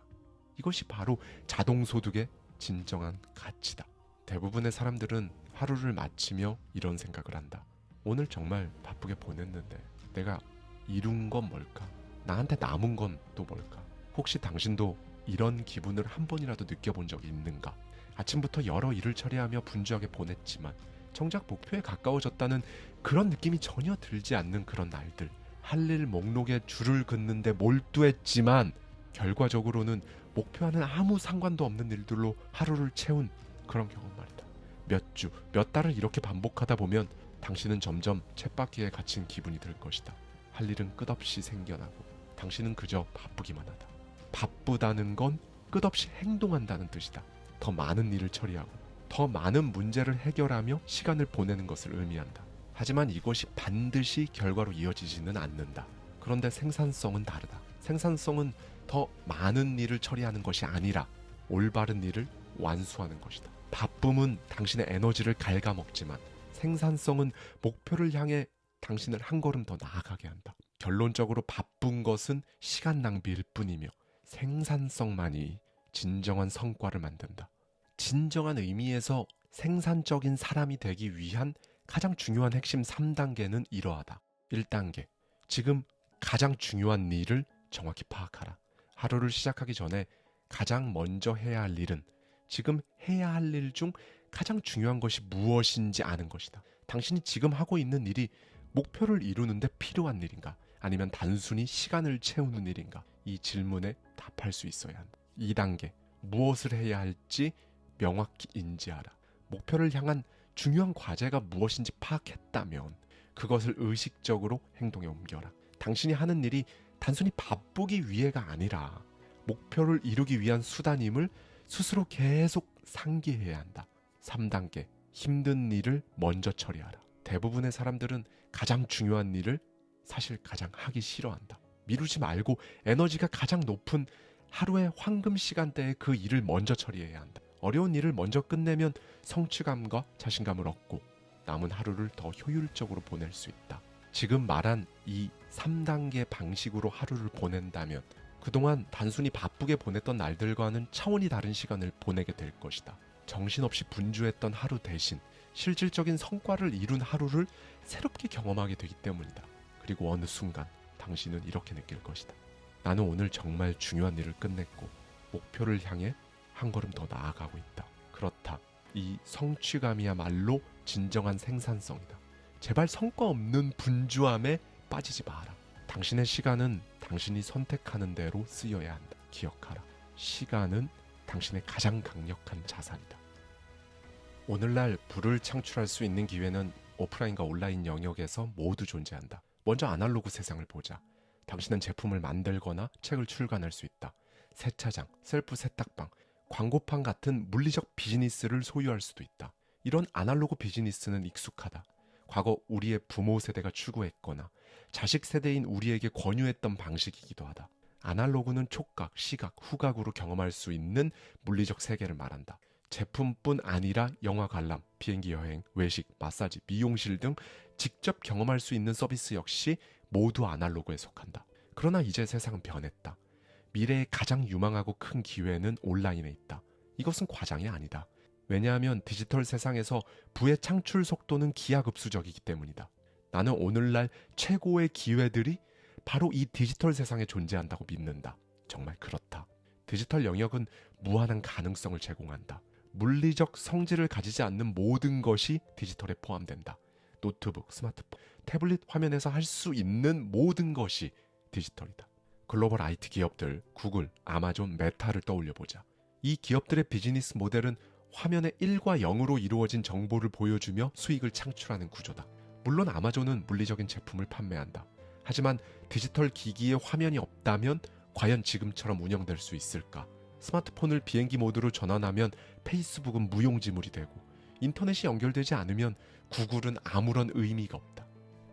이것이 바로 자동소득의 진정한 가치다. 대부분의 사람들은 하루를 마치며 이런 생각을 한다. 오늘 정말 바쁘게 보냈는데 내가 이룬 건 뭘까? 나한테 남은 건 또 뭘까? 혹시 당신도 이런 기분을 한 번이라도 느껴본 적이 있는가? 아침부터 여러 일을 처리하며 분주하게 보냈지만 정작 목표에 가까워졌다는 그런 느낌이 전혀 들지 않는 그런 날들. 할 일 목록에 줄을 긋는데 몰두했지만 결과적으로는 목표와는 아무 상관도 없는 일들로 하루를 채운 그런 경험 말이다. 몇 주, 몇 달을 이렇게 반복하다 보면 당신은 점점 쳇바퀴에 갇힌 기분이 들 것이다. 할 일은 끝없이 생겨나고 당신은 그저 바쁘기만 하다. 바쁘다는 건 끝없이 행동한다는 뜻이다. 더 많은 일을 처리하고 더 많은 문제를 해결하며 시간을 보내는 것을 의미한다. 하지만 이것이 반드시 결과로 이어지지는 않는다. 그런데 생산성은 다르다. 생산성은 더 많은 일을 처리하는 것이 아니라 올바른 일을 완수하는 것이다. 바쁨은 당신의 에너지를 갉아먹지만 생산성은 목표를 향해 당신을 한 걸음 더 나아가게 한다. 결론적으로 바쁜 것은 시간 낭비일 뿐이며 생산성만이 진정한 성과를 만든다. 진정한 의미에서 생산적인 사람이 되기 위한 가장 중요한 핵심 3단계는 이러하다. 1단계. 지금 가장 중요한 일을 정확히 파악하라. 하루를 시작하기 전에 가장 먼저 해야 할 일은 지금 해야 할 일 중 가장 중요한 것이 무엇인지 아는 것이다. 당신이 지금 하고 있는 일이 목표를 이루는데 필요한 일인가? 아니면 단순히 시간을 채우는 일인가? 이 질문에 답할 수 있어야 한다. 2단계. 무엇을 해야 할지 명확히 인지하라. 목표를 향한 중요한 과제가 무엇인지 파악했다면 그것을 의식적으로 행동에 옮겨라. 당신이 하는 일이 단순히 바쁘기 위해가 아니라 목표를 이루기 위한 수단임을 스스로 계속 상기해야 한다. 3단계. 힘든 일을 먼저 처리하라. 대부분의 사람들은 가장 중요한 일을 사실 가장 하기 싫어한다. 미루지 말고 에너지가 가장 높은 하루의 황금 시간대에 그 일을 먼저 처리해야 한다. 어려운 일을 먼저 끝내면 성취감과 자신감을 얻고 남은 하루를 더 효율적으로 보낼 수 있다. 지금 말한 이 3단계 방식으로 하루를 보낸다면 그동안 단순히 바쁘게 보냈던 날들과는 차원이 다른 시간을 보내게 될 것이다. 정신없이 분주했던 하루 대신 실질적인 성과를 이룬 하루를 새롭게 경험하게 되기 때문이다. 그리고 어느 순간 당신은 이렇게 느낄 것이다. 나는 오늘 정말 중요한 일을 끝냈고 목표를 향해 한 걸음 더 나아가고 있다. 그렇다. 이 성취감이야말로 진정한 생산성이다. 제발 성과 없는 분주함에 빠지지 마라. 당신의 시간은 당신이 선택하는 대로 쓰여야 한다. 기억하라. 시간은 당신의 가장 강력한 자산이다. 오늘날 부를 창출할 수 있는 기회는 오프라인과 온라인 영역에서 모두 존재한다. 먼저 아날로그 세상을 보자. 당신은 제품을 만들거나 책을 출간할 수 있다. 세차장, 셀프 세탁방, 광고판 같은 물리적 비즈니스를 소유할 수도 있다. 이런 아날로그 비즈니스는 익숙하다. 과거 우리의 부모 세대가 추구했거나 자식 세대인 우리에게 권유했던 방식이기도 하다. 아날로그는 촉각, 시각, 후각으로 경험할 수 있는 물리적 세계를 말한다. 제품뿐 아니라 영화 관람, 비행기 여행, 외식, 마사지, 미용실 등 직접 경험할 수 있는 서비스 역시 모두 아날로그에 속한다. 그러나 이제 세상은 변했다. 미래의 가장 유망하고 큰 기회는 온라인에 있다. 이것은 과장이 아니다. 왜냐하면 디지털 세상에서 부의 창출 속도는 기하급수적이기 때문이다. 나는 오늘날 최고의 기회들이 바로 이 디지털 세상에 존재한다고 믿는다. 정말 그렇다. 디지털 영역은 무한한 가능성을 제공한다. 물리적 성질을 가지지 않는 모든 것이 디지털에 포함된다. 노트북, 스마트폰, 태블릿 화면에서 할 수 있는 모든 것이 디지털이다. 글로벌 IT 기업들, 구글, 아마존, 메타를 떠올려보자. 이 기업들의 비즈니스 모델은 화면의 1과 0으로 이루어진 정보를 보여주며 수익을 창출하는 구조다. 물론 아마존은 물리적인 제품을 판매한다. 하지만 디지털 기기에 화면이 없다면 과연 지금처럼 운영될 수 있을까? 스마트폰을 비행기 모드로 전환하면 페이스북은 무용지물이 되고 인터넷이 연결되지 않으면 구글은 아무런 의미가 없다.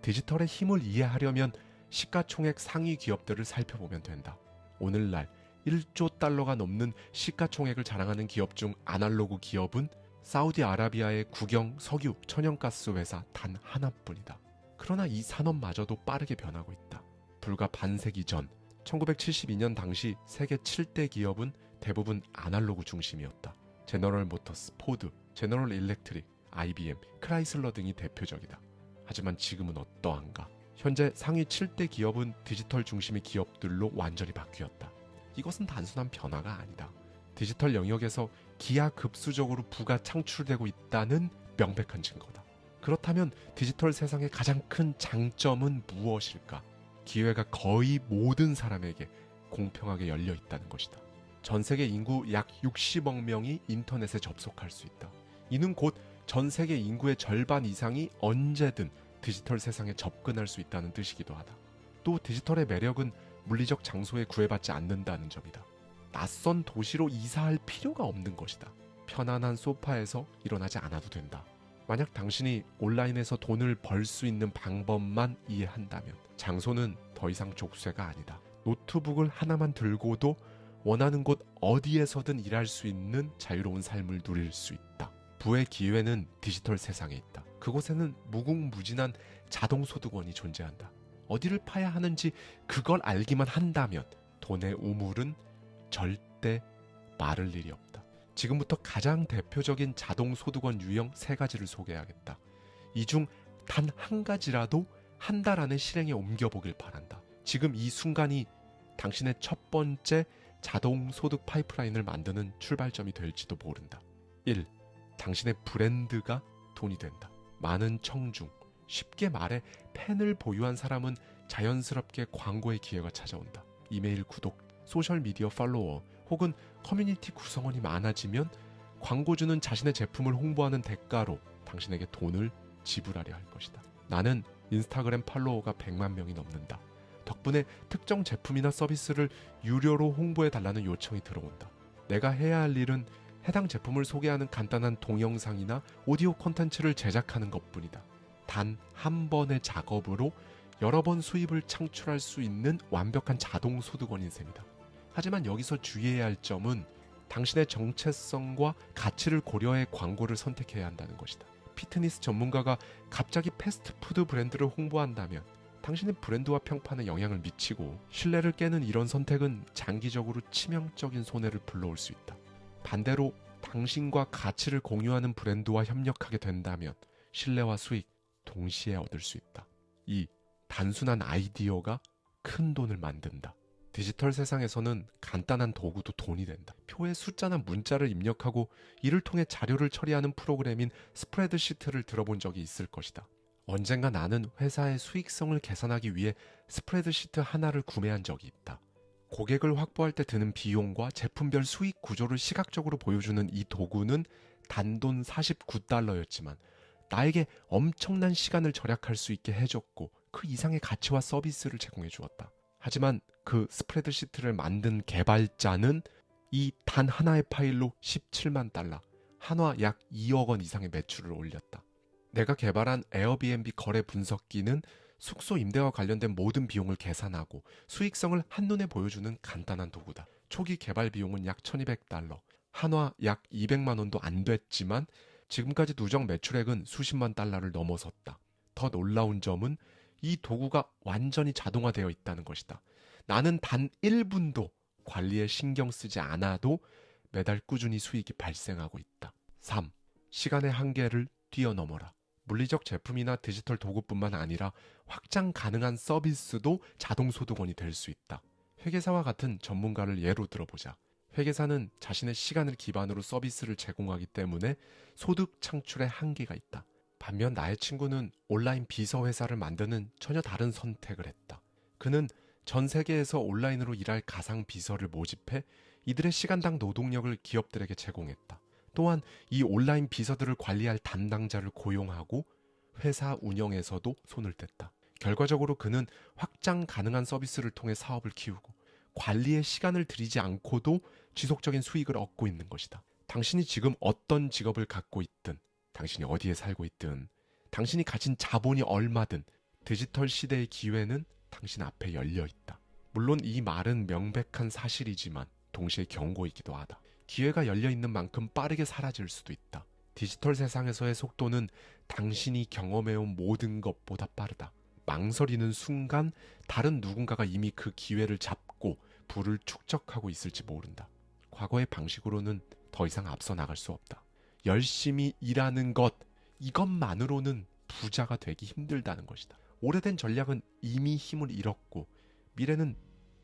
디지털의 힘을 이해하려면 시가총액 상위 기업들을 살펴보면 된다. 오늘날 1조 달러가 넘는 시가총액을 자랑하는 기업 중 아날로그 기업은 사우디아라비아의 국영 석유 천연가스 회사 단 하나뿐이다. 그러나 이 산업마저도 빠르게 변하고 있다. 불과 반세기 전 1972년 당시 세계 7대 기업은 대부분 아날로그 중심이었다. 제너럴 모터스, 포드, 제너럴 일렉트릭, IBM, 크라이슬러 등이 대표적이다. 하지만 지금은 어떠한가? 현재 상위 7대 기업은 디지털 중심의 기업들로 완전히 바뀌었다. 이것은 단순한 변화가 아니다. 디지털 영역에서 기하급수적으로 부가 창출되고 있다는 명백한 증거다. 그렇다면 디지털 세상의 가장 큰 장점은 무엇일까? 기회가 거의 모든 사람에게 공평하게 열려 있다는 것이다. 전 세계 인구 약 60억 명이 인터넷에 접속할 수 있다. 이는 곧 전 세계 인구의 절반 이상이 언제든 디지털 세상에 접근할 수 있다는 뜻이기도 하다. 또 디지털의 매력은 물리적 장소에 구애받지 않는다는 점이다. 낯선 도시로 이사할 필요가 없는 것이다. 편안한 소파에서 일어나지 않아도 된다. 만약 당신이 온라인에서 돈을 벌 수 있는 방법만 이해한다면 장소는 더 이상 족쇄가 아니다. 노트북을 하나만 들고도 원하는 곳 어디에서든 일할 수 있는 자유로운 삶을 누릴 수 있다. 부의 기회는 디지털 세상에 있다. 그곳에는 무궁무진한 자동소득원이 존재한다. 어디를 파야 하는지 그걸 알기만 한다면 돈의 우물은 절대 마를 일이 없다. 지금부터 가장 대표적인 자동소득원 유형 3가지를 소개하겠다. 이 중 단 한 가지라도 한 달 안에 실행에 옮겨보길 바란다. 지금 이 순간이 당신의 첫 번째 자동소득 파이프라인을 만드는 출발점이 될지도 모른다. 1. 당신의 브랜드가 돈이 된다. 많은 청중, 쉽게 말해 팬을 보유한 사람은 자연스럽게 광고의 기회가 찾아온다. 이메일 구독, 소셜미디어 팔로워 혹은 커뮤니티 구성원이 많아지면 광고주는 자신의 제품을 홍보하는 대가로 당신에게 돈을 지불하려 할 것이다. 나는 인스타그램 팔로워가 100만 명이 넘는다. 덕분에 특정 제품이나 서비스를 유료로 홍보해달라는 요청이 들어온다. 내가 해야 할 일은 해당 제품을 소개하는 간단한 동영상이나 오디오 콘텐츠를 제작하는 것뿐이다. 단 한 번의 작업으로 여러 번 수입을 창출할 수 있는 완벽한 자동소득원인 셈이다. 하지만 여기서 주의해야 할 점은 당신의 정체성과 가치를 고려해 광고를 선택해야 한다는 것이다. 피트니스 전문가가 갑자기 패스트푸드 브랜드를 홍보한다면 당신의 브랜드와 평판에 영향을 미치고 신뢰를 깨는 이런 선택은 장기적으로 치명적인 손해를 불러올 수 있다. 반대로 당신과 가치를 공유하는 브랜드와 협력하게 된다면 신뢰와 수익 동시에 얻을 수 있다. 2. 단순한 아이디어가 큰 돈을 만든다. 디지털 세상에서는 간단한 도구도 돈이 된다. 표에 숫자나 문자를 입력하고 이를 통해 자료를 처리하는 프로그램인 스프레드시트를 들어본 적이 있을 것이다. 언젠가 나는 회사의 수익성을 계산하기 위해 스프레드시트 하나를 구매한 적이 있다. 고객을 확보할 때 드는 비용과 제품별 수익 구조를 시각적으로 보여주는 이 도구는 단돈 49달러였지만 나에게 엄청난 시간을 절약할 수 있게 해줬고 그 이상의 가치와 서비스를 제공해 주었다. 하지만 그 스프레드시트를 만든 개발자는 이 단 하나의 파일로 17만 달러, 한화 약 2억 원 이상의 매출을 올렸다. 내가 개발한 에어비앤비 거래 분석기는 숙소 임대와 관련된 모든 비용을 계산하고 수익성을 한눈에 보여주는 간단한 도구다. 초기 개발 비용은 약 1200달러, 한화 약 200만 원도 안 됐지만 지금까지 누적 매출액은 수십만 달러를 넘어섰다. 더 놀라운 점은 이 도구가 완전히 자동화되어 있다는 것이다. 나는 단 1분도 관리에 신경 쓰지 않아도 매달 꾸준히 수익이 발생하고 있다. 3. 시간의 한계를 뛰어넘어라. 물리적 제품이나 디지털 도구뿐만 아니라 확장 가능한 서비스도 자동소득원이 될 수 있다. 회계사와 같은 전문가를 예로 들어보자. 회계사는 자신의 시간을 기반으로 서비스를 제공하기 때문에 소득 창출에 한계가 있다. 반면 나의 친구는 온라인 비서회사를 만드는 전혀 다른 선택을 했다. 그는 전 세계에서 온라인으로 일할 가상 비서를 모집해 이들의 시간당 노동력을 기업들에게 제공했다. 또한 이 온라인 비서들을 관리할 담당자를 고용하고 회사 운영에서도 손을 댔다. 결과적으로 그는 확장 가능한 서비스를 통해 사업을 키우고 관리에 시간을 들이지 않고도 지속적인 수익을 얻고 있는 것이다. 당신이 지금 어떤 직업을 갖고 있든, 당신이 어디에 살고 있든, 당신이 가진 자본이 얼마든 디지털 시대의 기회는 당신 앞에 열려 있다. 물론 이 말은 명백한 사실이지만 동시에 경고이기도 하다. 기회가 열려 있는 만큼 빠르게 사라질 수도 있다. 디지털 세상에서의 속도는 당신이 경험해온 모든 것보다 빠르다. 망설이는 순간 다른 누군가가 이미 그 기회를 잡고 부를 축적하고 있을지 모른다. 과거의 방식으로는 더 이상 앞서 나갈 수 없다. 열심히 일하는 것, 이것만으로는 부자가 되기 힘들다는 것이다. 오래된 전략은 이미 힘을 잃었고 미래는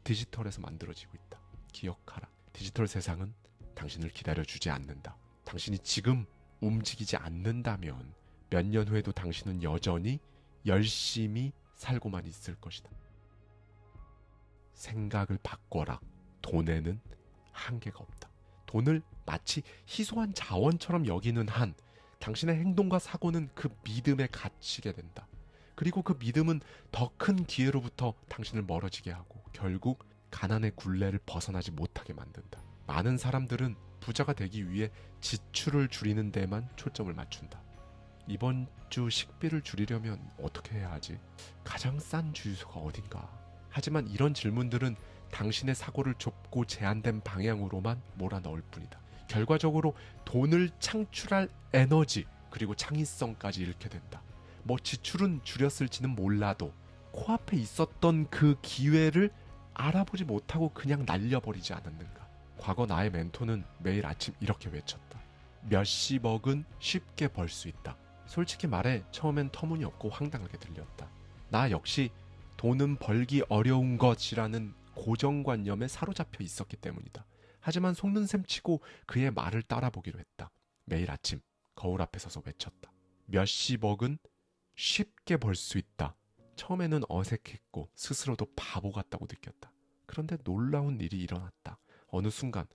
디지털에서 만들어지고 있다. 기억하라. 디지털 세상은 당신을 기다려주지 않는다. 당신이 지금 움직이지 않는다면 몇 년 후에도 당신은 여전히 열심히 살고만 있을 것이다. 생각을 바꿔라. 돈에는 한계가 없다. 돈을 마치 희소한 자원처럼 여기는 한 당신의 행동과 사고는 그 믿음에 갇히게 된다. 그리고 그 믿음은 더 큰 기회로부터 당신을 멀어지게 하고 결국 가난의 굴레를 벗어나지 못하게 만든다. 많은 사람들은 부자가 되기 위해 지출을 줄이는 데만 초점을 맞춘다. 이번 주 식비를 줄이려면 어떻게 해야 하지? 가장 싼 주유소가 어딘가? 하지만 이런 질문들은 당신의 사고를 좁고 제한된 방향으로만 몰아넣을 뿐이다. 결과적으로 돈을 창출할 에너지 그리고 창의성까지 잃게 된다. 뭐 지출은 줄였을지는 몰라도 코앞에 있었던 그 기회를 알아보지 못하고 그냥 날려버리지 않았는가. 과거 나의 멘토는 매일 아침 이렇게 외쳤다. 몇십억은 쉽게 벌 수 있다. 솔직히 말해 처음엔 터무니없고 황당하게 들렸다. 나 역시 돈은 벌기 어려운 것이라는 고정관념에 사로잡혀 있었기 때문이다. 하지만 속는 셈 치고 그의 말을 따라보기로 했다. 매일 아침 거울 앞에 서서 외쳤다. 몇십억은 쉽게 벌 수 있다. 처음에는 어색했고 스스로도 바보 같다고 느꼈다. 그런데 놀라운 일이 일어났다. 어느 순간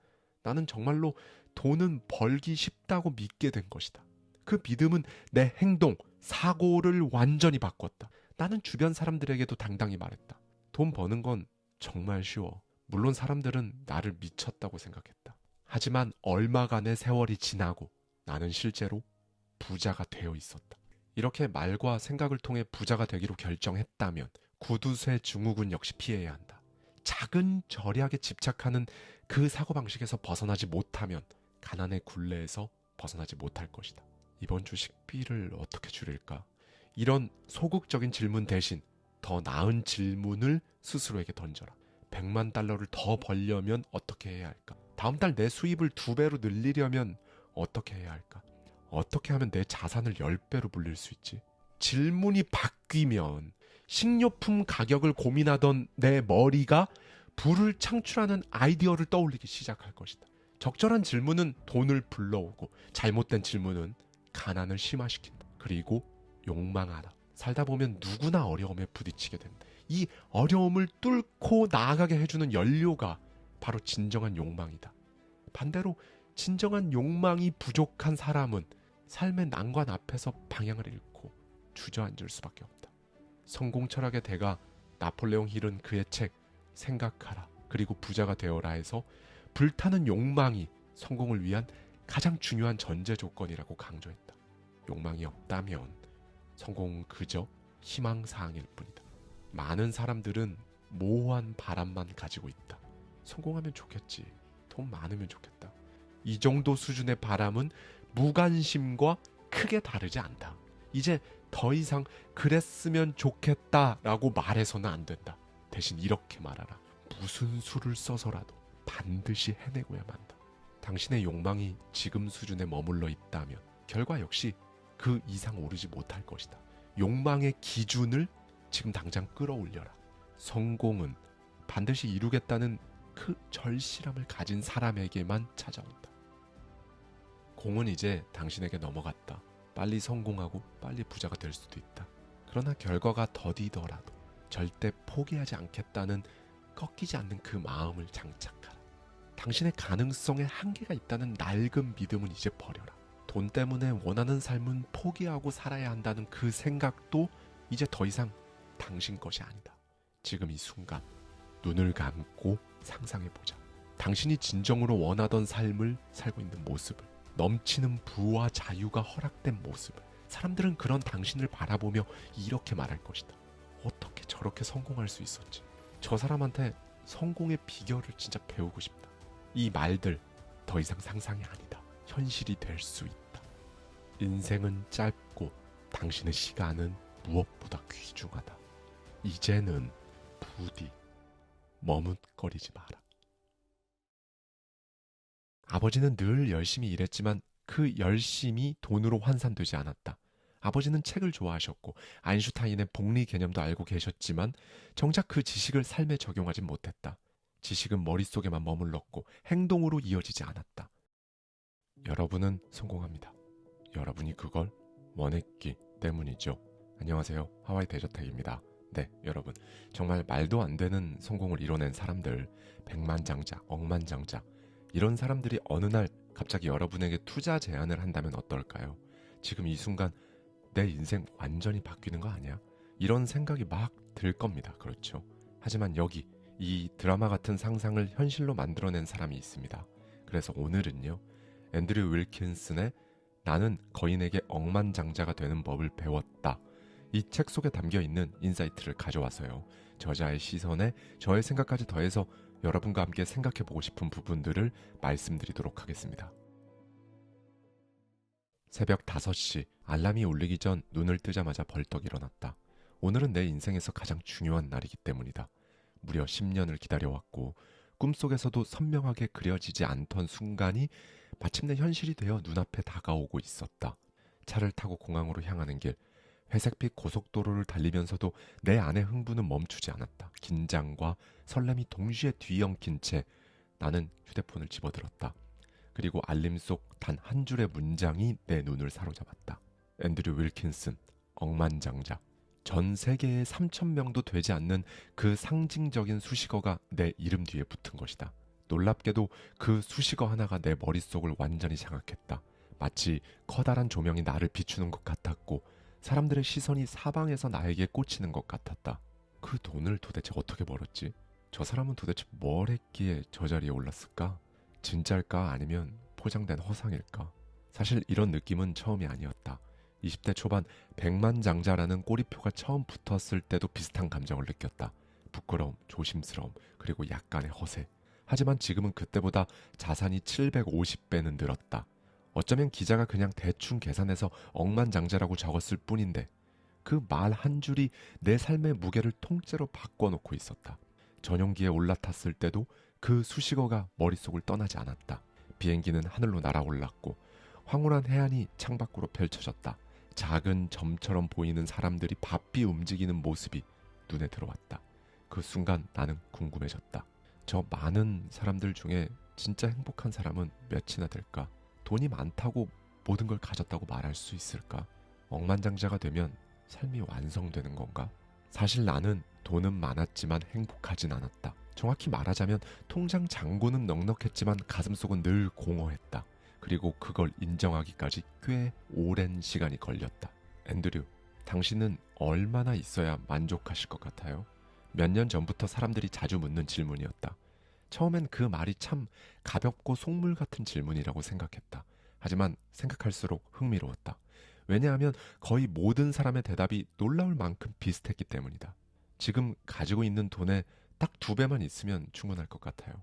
나는 정말로 돈은 벌기 쉽다고 믿게 된 것이다. 그 믿음은 내 행동, 사고를 완전히 바꿨다. 나는 주변 사람들에게도 당당히 말했다. 돈 버는 건 정말 쉬워. 물론 사람들은 나를 미쳤다고 생각했다. 하지만 얼마간의 세월이 지나고 나는 실제로 부자가 되어 있었다. 이렇게 말과 생각을 통해 부자가 되기로 결정했다면 구두쇠 증후군 역시 피해야 한다. 작은 절약에 집착하는 그 사고방식에서 벗어나지 못하면 가난의 굴레에서 벗어나지 못할 것이다. 이번 주 식비를 어떻게 줄일까? 이런 소극적인 질문 대신 더 나은 질문을 스스로에게 던져라. 100만 달러를 더 벌려면 어떻게 해야 할까? 다음 달 내 수입을 2배로 늘리려면 어떻게 해야 할까? 어떻게 하면 내 자산을 10배로 불릴 수 있지? 질문이 바뀌면 식료품 가격을 고민하던 내 머리가 부를 창출하는 아이디어를 떠올리기 시작할 것이다. 적절한 질문은 돈을 불러오고 잘못된 질문은 가난을 심화시킨다. 그리고 욕망하라. 살다 보면 누구나 어려움에 부딪히게 된다. 이 어려움을 뚫고 나아가게 해주는 연료가 바로 진정한 욕망이다. 반대로 진정한 욕망이 부족한 사람은 삶의 난관 앞에서 방향을 잃고 주저앉을 수밖에 없다. 성공 철학의 대가 나폴레옹 힐은 그의 책 생각하라 그리고 부자가 되어라에서 불타는 욕망이 성공을 위한 가장 중요한 전제 조건이라고 강조했다. 욕망이 없다면 성공은 그저 희망사항일 뿐이다. 많은 사람들은 모호한 바람만 가지고 있다. 성공하면 좋겠지. 돈 많으면 좋겠다. 이 정도 수준의 바람은 무관심과 크게 다르지 않다. 이제 더 이상 그랬으면 좋겠다라고 말해서는 안 된다. 대신 이렇게 말하라. 무슨 수를 써서라도 반드시 해내고야만 한다. 당신의 욕망이 지금 수준에 머물러 있다면 결과 역시 그 이상 오르지 못할 것이다. 욕망의 기준을 지금 당장 끌어올려라. 성공은 반드시 이루겠다는 그 절실함을 가진 사람에게만 찾아온다. 공은 이제 당신에게 넘어갔다. 빨리 성공하고 빨리 부자가 될 수도 있다. 그러나 결과가 더디더라도 절대 포기하지 않겠다는 꺾이지 않는 그 마음을 장착하라. 당신의 가능성에 한계가 있다는 낡은 믿음은 이제 버려라. 돈 때문에 원하는 삶은 포기하고 살아야 한다는 그 생각도 이제 더 이상 당신 것이 아니다. 지금 이 순간 눈을 감고 상상해보자. 당신이 진정으로 원하던 삶을 살고 있는 모습을, 넘치는 부와 자유가 허락된 모습을. 사람들은 그런 당신을 바라보며 이렇게 말할 것이다. 어떻게 저렇게 성공할 수 있었지? 저 사람한테 성공의 비결을 진짜 배우고 싶다. 이 말들 더 이상 상상이 아니다. 현실이 될 수 있다. 인생은 짧고 당신의 시간은 무엇보다 귀중하다. 이제는 부디 머뭇거리지 마라. 아버지는 늘 열심히 일했지만 그 열심이 돈으로 환산되지 않았다. 아버지는 책을 좋아하셨고 아인슈타인의 복리 개념도 알고 계셨지만 정작 그 지식을 삶에 적용하진 못했다. 지식은 머릿속에만 머물렀고 행동으로 이어지지 않았다. 여러분은 성공합니다. 여러분이 그걸 원했기 때문이죠. 안녕하세요. 하와이 대저택입니다. 네, 여러분. 정말 말도 안 되는 성공을 이뤄낸 사람들, 백만장자, 억만장자, 이런 사람들이 어느 날 갑자기 여러분에게 투자 제안을 한다면 어떨까요? 지금 이 순간 내 인생 완전히 바뀌는 거 아니야? 이런 생각이 막 들 겁니다. 그렇죠? 하지만 여기 이 드라마 같은 상상을 현실로 만들어낸 사람이 있습니다. 그래서 오늘은요, 앤드류 윌킨슨의 나는 거인에게 억만장자가 되는 법을 배웠다. 이 책 속에 담겨있는 인사이트를 가져와서요, 저자의 시선에 저의 생각까지 더해서 여러분과 함께 생각해보고 싶은 부분들을 말씀드리도록 하겠습니다. 새벽 5시 알람이 울리기 전 눈을 뜨자마자 벌떡 일어났다. 오늘은 내 인생에서 가장 중요한 날이기 때문이다. 무려 10년을 기다려왔고 꿈속에서도 선명하게 그려지지 않던 순간이 마침내 현실이 되어 눈앞에 다가오고 있었다. 차를 타고 공항으로 향하는 길, 회색빛 고속도로를 달리면서도 내 안의 흥분은 멈추지 않았다. 긴장과 설렘이 동시에 뒤엉킨 채 나는 휴대폰을 집어들었다. 그리고 알림 속 단 한 줄의 문장이 내 눈을 사로잡았다. 앤드류 윌킨슨, 억만장자. 전 세계에 3,000명도 되지 않는 그 상징적인 수식어가 내 이름 뒤에 붙은 것이다. 놀랍게도 그 수식어 하나가 내 머릿속을 완전히 장악했다. 마치 커다란 조명이 나를 비추는 것 같았고 사람들의 시선이 사방에서 나에게 꽂히는 것 같았다. 그 돈을 도대체 어떻게 벌었지? 저 사람은 도대체 뭘 했기에 저 자리에 올랐을까? 진짜일까 아니면 포장된 허상일까? 사실 이런 느낌은 처음이 아니었다. 20대 초반 백만장자라는 꼬리표가 처음 붙었을 때도 비슷한 감정을 느꼈다. 부끄러움, 조심스러움, 그리고 약간의 허세. 하지만 지금은 그때보다 자산이 750배는 늘었다. 어쩌면 기자가 그냥 대충 계산해서 억만장자라고 적었을 뿐인데 그 말 한 줄이 내 삶의 무게를 통째로 바꿔놓고 있었다. 전용기에 올라탔을 때도 그 수식어가 머릿속을 떠나지 않았다. 비행기는 하늘로 날아올랐고 황홀한 해안이 창밖으로 펼쳐졌다. 작은 점처럼 보이는 사람들이 바삐 움직이는 모습이 눈에 들어왔다. 그 순간 나는 궁금해졌다. 저 많은 사람들 중에 진짜 행복한 사람은 몇이나 될까? 돈이 많다고 모든 걸 가졌다고 말할 수 있을까? 억만장자가 되면 삶이 완성되는 건가? 사실 나는 돈은 많았지만 행복하진 않았다. 정확히 말하자면 통장 잔고는 넉넉했지만 가슴속은 늘 공허했다. 그리고 그걸 인정하기까지 꽤 오랜 시간이 걸렸다. 앤드류, 당신은 얼마나 있어야 만족하실 것 같아요? 몇 년 전부터 사람들이 자주 묻는 질문이었다. 처음엔 그 말이 참 가볍고 속물 같은 질문이라고 생각했다. 하지만 생각할수록 흥미로웠다. 왜냐하면 거의 모든 사람의 대답이 놀라울 만큼 비슷했기 때문이다. 지금 가지고 있는 돈의 딱 2배만 있으면 충분할 것 같아요.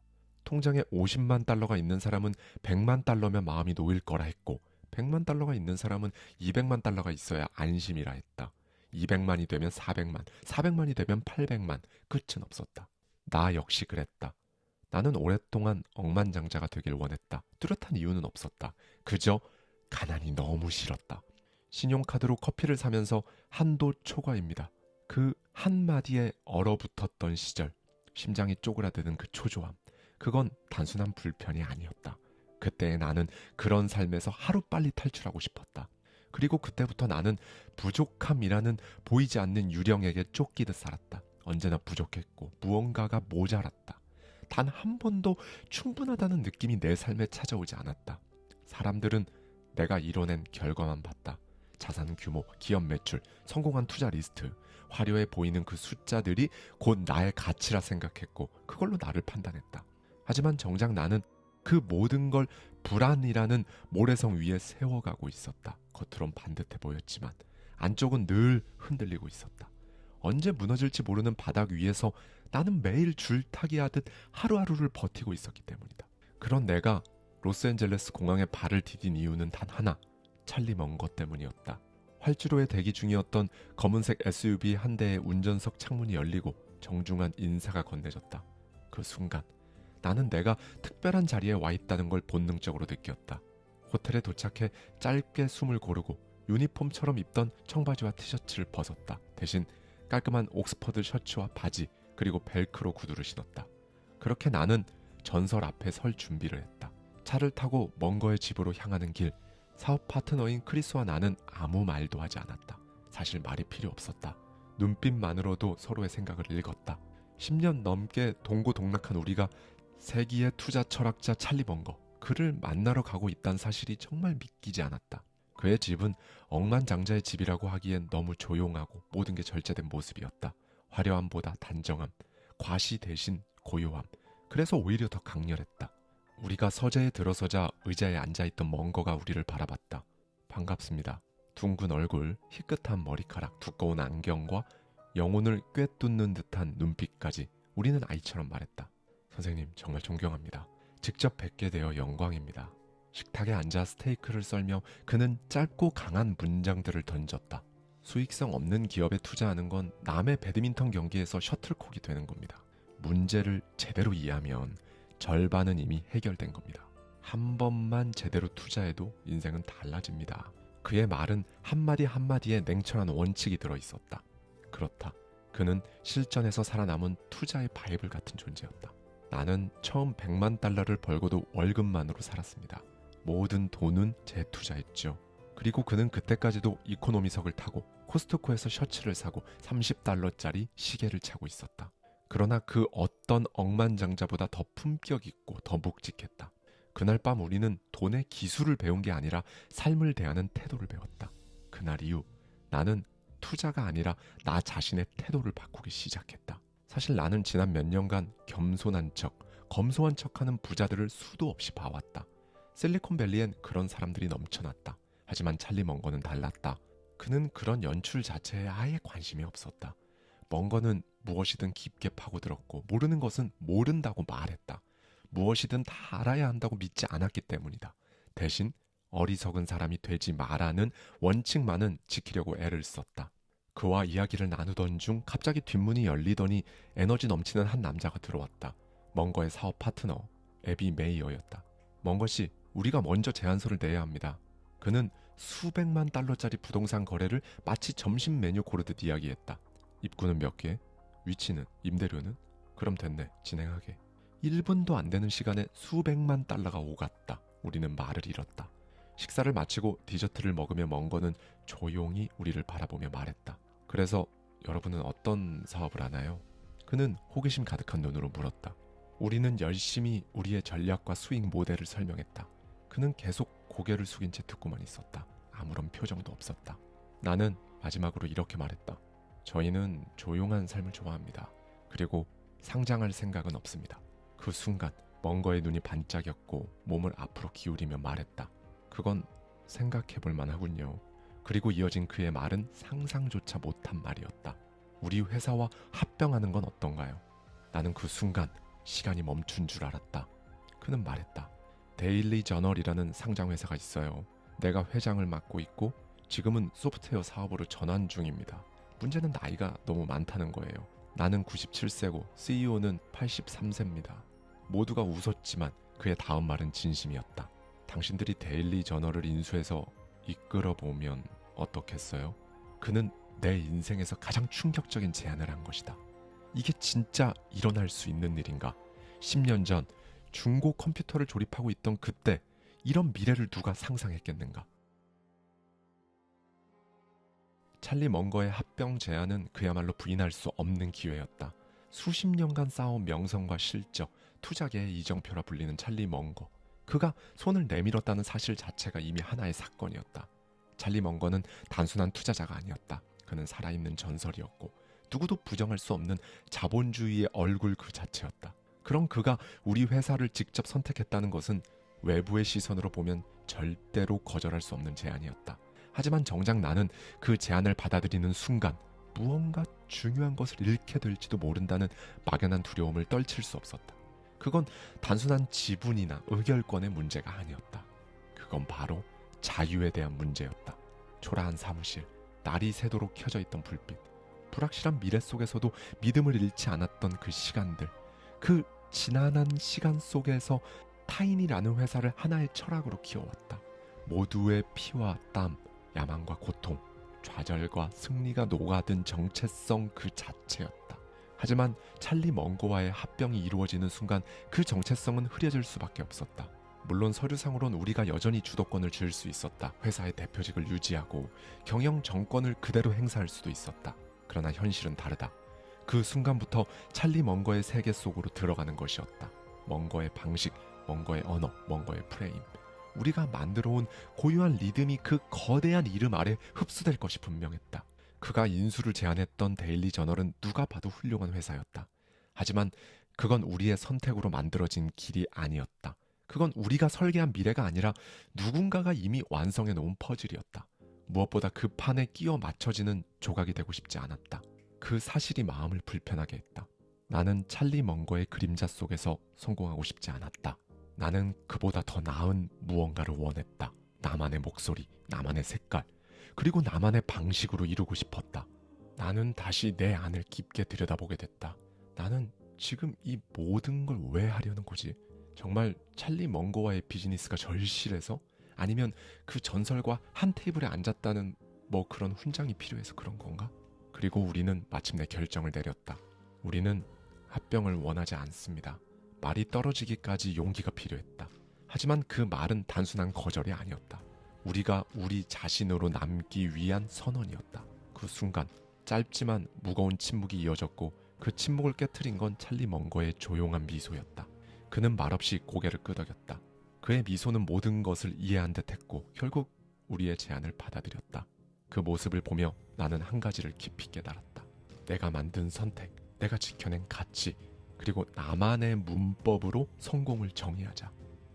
통장에 50만 달러가 있는 사람은 100만 달러면 마음이 놓일 거라 했고 100만 달러가 있는 사람은 200만 달러가 있어야 안심이라 했다. 200만이 되면 400만, 400만이 되면 800만, 끝은 없었다. 나 역시 그랬다. 나는 오랫동안 억만장자가 되길 원했다. 뚜렷한 이유는 없었다. 그저 가난이 너무 싫었다. 신용카드로 커피를 사면서 한도 초과입니다. 그 한마디에 얼어붙었던 시절, 심장이 쪼그라드는 그 초조함, 그건 단순한 불편이 아니었다. 그때 나는 그런 삶에서 하루빨리 탈출하고 싶었다. 그리고 그때부터 나는 부족함이라는 보이지 않는 유령에게 쫓기듯 살았다. 언제나 부족했고 무언가가 모자랐다. 단 한 번도 충분하다는 느낌이 내 삶에 찾아오지 않았다. 사람들은 내가 이뤄낸 결과만 봤다. 자산 규모, 기업 매출, 성공한 투자 리스트, 화려해 보이는 그 숫자들이 곧 나의 가치라 생각했고 그걸로 나를 판단했다. 하지만 정작 나는 그 모든 걸 불안이라는 모래성 위에 세워가고 있었다. 겉으론 반듯해 보였지만 안쪽은 늘 흔들리고 있었다. 언제 무너질지 모르는 바닥 위에서 나는 매일 줄타기 하듯 하루하루를 버티고 있었기 때문이다. 그런 내가 로스앤젤레스 공항에 발을 디딘 이유는 단 하나, 찰리 먼거 때문이었다. 활주로에 대기 중이었던 검은색 SUV 한 대의 운전석 창문이 열리고 정중한 인사가 건네졌다. 그 순간 나는 내가 특별한 자리에 와 있다는 걸 본능적으로 느꼈다. 호텔에 도착해 짧게 숨을 고르고 유니폼처럼 입던 청바지와 티셔츠를 벗었다. 대신 깔끔한 옥스퍼드 셔츠와 바지 그리고 벨크로 구두를 신었다. 그렇게 나는 전설 앞에 설 준비를 했다. 차를 타고 먼거의 집으로 향하는 길, 사업 파트너인 크리스와 나는 아무 말도 하지 않았다. 사실 말이 필요 없었다. 눈빛만으로도 서로의 생각을 읽었다. 10년 넘게 동고동락한 우리가 세기의 투자 철학자 찰리 먼거, 그를 만나러 가고 있다는 사실이 정말 믿기지 않았다. 그의 집은 억만장자의 집이라고 하기엔 너무 조용하고 모든 게 절제된 모습이었다. 화려함보다 단정함, 과시 대신 고요함. 그래서 오히려 더 강렬했다. 우리가 서재에 들어서자 의자에 앉아있던 먼거가 우리를 바라봤다. 반갑습니다. 둥근 얼굴, 희끗한 머리카락, 두꺼운 안경과 영혼을 꿰뚫는 듯한 눈빛까지 우리는 아이처럼 말했다. 선생님, 정말 존경합니다. 직접 뵙게 되어 영광입니다. 식탁에 앉아 스테이크를 썰며 그는 짧고 강한 문장들을 던졌다. 수익성 없는 기업에 투자하는 건 남의 배드민턴 경기에서 셔틀콕이 되는 겁니다. 문제를 제대로 이해하면 절반은 이미 해결된 겁니다. 한 번만 제대로 투자해도 인생은 달라집니다. 그의 말은 한마디 한마디에 냉철한 원칙이 들어있었다. 그렇다. 그는 실전에서 살아남은 투자의 바이블 같은 존재였다. 나는 처음 100만 달러를 벌고도 월급만으로 살았습니다. 모든 돈은 재투자했죠. 그리고 그는 그때까지도 이코노미석을 타고 코스트코에서 셔츠를 사고 30달러짜리 시계를 차고 있었다. 그러나 그 어떤 억만장자보다 더 품격 있고 더 묵직했다. 그날 밤 우리는 돈의 기술을 배운 게 아니라 삶을 대하는 태도를 배웠다. 그날 이후 나는 투자가 아니라 나 자신의 태도를 바꾸기 시작했다. 사실 나는 지난 몇 년간 겸손한 척, 검소한 척하는 부자들을 수도 없이 봐왔다. 실리콘밸리엔 그런 사람들이 넘쳐났다. 하지만 찰리 먼거는 달랐다. 그는 그런 연출 자체에 아예 관심이 없었다. 먼거는 무엇이든 깊게 파고들었고 모르는 것은 모른다고 말했다. 무엇이든 다 알아야 한다고 믿지 않았기 때문이다. 대신 어리석은 사람이 되지 마라는 원칙만은 지키려고 애를 썼다. 그와 이야기를 나누던 중 갑자기 뒷문이 열리더니 에너지 넘치는 한 남자가 들어왔다. 먼거의 사업 파트너 애비 메이어였다. 먼거 씨, 우리가 먼저 제안서를 내야 합니다. 그는 수백만 달러짜리 부동산 거래를 마치 점심 메뉴 고르듯 이야기했다. 입구는 몇 개? 위치는? 임대료는? 그럼 됐네. 진행하게. 1분도 안 되는 시간에 수백만 달러가 오갔다. 우리는 말을 잃었다. 식사를 마치고 디저트를 먹으며 먼거는 조용히 우리를 바라보며 말했다. 그래서 여러분은 어떤 사업을 하나요? 그는 호기심 가득한 눈으로 물었다. 우리는 열심히 우리의 전략과 수익 모델을 설명했다. 그는 계속 고개를 숙인 채 듣고만 있었다. 아무런 표정도 없었다. 나는 마지막으로 이렇게 말했다. 저희는 조용한 삶을 좋아합니다. 그리고 상장할 생각은 없습니다. 그 순간 먼거의 눈이 반짝였고 몸을 앞으로 기울이며 말했다. 그건 생각해볼 만하군요. 그리고 이어진 그의 말은 상상조차 못한 말이었다. 우리 회사와 합병하는 건 어떤가요? 나는 그 순간 시간이 멈춘 줄 알았다. 그는 말했다. 데일리 저널이라는 상장회사가 있어요. 내가 회장을 맡고 있고 지금은 소프트웨어 사업으로 전환 중입니다. 문제는 나이가 너무 많다는 거예요. 나는 97세고 CEO는 83세입니다. 모두가 웃었지만 그의 다음 말은 진심이었다. 당신들이 데일리 저널을 인수해서 이끌어보면 어떻겠어요? 그는 내 인생에서 가장 충격적인 제안을 한 것이다. 이게 진짜 일어날 수 있는 일인가? 10년 전 중고 컴퓨터를 조립하고 있던 그때 이런 미래를 누가 상상했겠는가? 찰리 먼거의 합병 제안은 그야말로 부인할 수 없는 기회였다. 수십 년간 쌓아온 명성과 실적, 투자계의 이정표라 불리는 찰리 먼거. 그가 손을 내밀었다는 사실 자체가 이미 하나의 사건이었다. 찰리 먼거는 단순한 투자자가 아니었다. 그는 살아있는 전설이었고 누구도 부정할 수 없는 자본주의의 얼굴 그 자체였다. 그런 그가 우리 회사를 직접 선택했다는 것은 외부의 시선으로 보면 절대로 거절할 수 없는 제안이었다. 하지만 정작 나는 그 제안을 받아들이는 순간 무언가 중요한 것을 잃게 될지도 모른다는 막연한 두려움을 떨칠 수 없었다. 그건 단순한 지분이나 의결권의 문제가 아니었다. 그건 바로 자유에 대한 문제였다. 초라한 사무실, 날이 새도록 켜져 있던 불빛, 불확실한 미래 속에서도 믿음을 잃지 않았던 그 시간들, 그 지난한 시간 속에서 타인이라는 회사를 하나의 철학으로 키워왔다. 모두의 피와 땀, 야망과 고통, 좌절과 승리가 녹아든 정체성 그 자체였다. 하지만 찰리 먼거와의 합병이 이루어지는 순간 그 정체성은 흐려질 수밖에 없었다. 물론 서류상으론 우리가 여전히 주도권을 쥘 수 있었다. 회사의 대표직을 유지하고 경영 정권을 그대로 행사할 수도 있었다. 그러나 현실은 다르다. 그 순간부터 찰리 먼거의 세계 속으로 들어가는 것이었다. 먼거의 방식, 먼거의 언어, 먼거의 프레임. 우리가 만들어온 고유한 리듬이 그 거대한 이름 아래 흡수될 것이 분명했다. 그가 인수를 제안했던 데일리 저널은 누가 봐도 훌륭한 회사였다. 하지만 그건 우리의 선택으로 만들어진 길이 아니었다. 그건 우리가 설계한 미래가 아니라 누군가가 이미 완성해 놓은 퍼즐이었다. 무엇보다 그 판에 끼워 맞춰지는 조각이 되고 싶지 않았다. 그 사실이 마음을 불편하게 했다. 나는 찰리 먼거의 그림자 속에서 성공하고 싶지 않았다. 나는 그보다 더 나은 무언가를 원했다. 나만의 목소리, 나만의 색깔, 그리고 나만의 방식으로 이루고 싶었다. 나는 다시 내 안을 깊게 들여다보게 됐다. 나는 지금 이 모든 걸 왜 하려는 거지? 정말 찰리 먼거와의 비즈니스가 절실해서? 아니면 그 전설과 한 테이블에 앉았다는 뭐 그런 훈장이 필요해서 그런 건가? 그리고 우리는 마침내 결정을 내렸다. 우리는 합병을 원하지 않습니다. 말이 떨어지기까지 용기가 필요했다. 하지만 그 말은 단순한 거절이 아니었다. 우리가 우리 자신으로 남기 위한 선언이었다. 그 순간 짧지만 무거운 침묵이 이어졌고 그 침묵을 깨트린 건 찰리 먼거의 조용한 미소였다. 그는 말없이 고개를 끄덕였다. 그의 미소는 모든 것을 이해한 듯했고 결국 우리의 제안을 받아들였다. 그 모습을 보며 나는 한 가지를 깊이 깨달았다. 내가 만든 선택, 내가 지켜낸 가치, 그리고 나만의 문법으로 성공을 정의하자.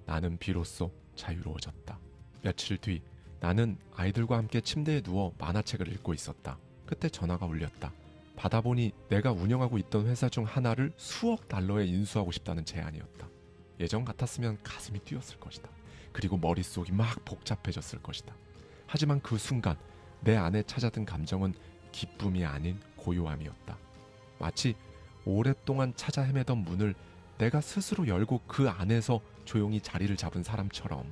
나는 비로소 자유로워졌다. 며칠 뒤 나는 아이들과 함께 침대에 누워 만화책을 읽고 있었다. 그때 전화가 울렸다. 받아보니 내가 운영하고 있던 회사 중 하나를 수억 달러에 인수하고 싶다는 제안이었다. 예전 같았으면 가슴이 뛰었을 것이다. 그리고 머릿속이 막 복잡해졌을 것이다. 하지만 그 순간 내 안에 찾아든 감정은 기쁨이 아닌 고요함이었다. 마치 오랫동안 찾아 헤매던 문을 내가 스스로 열고 그 안에서 조용히 자리를 잡은 사람처럼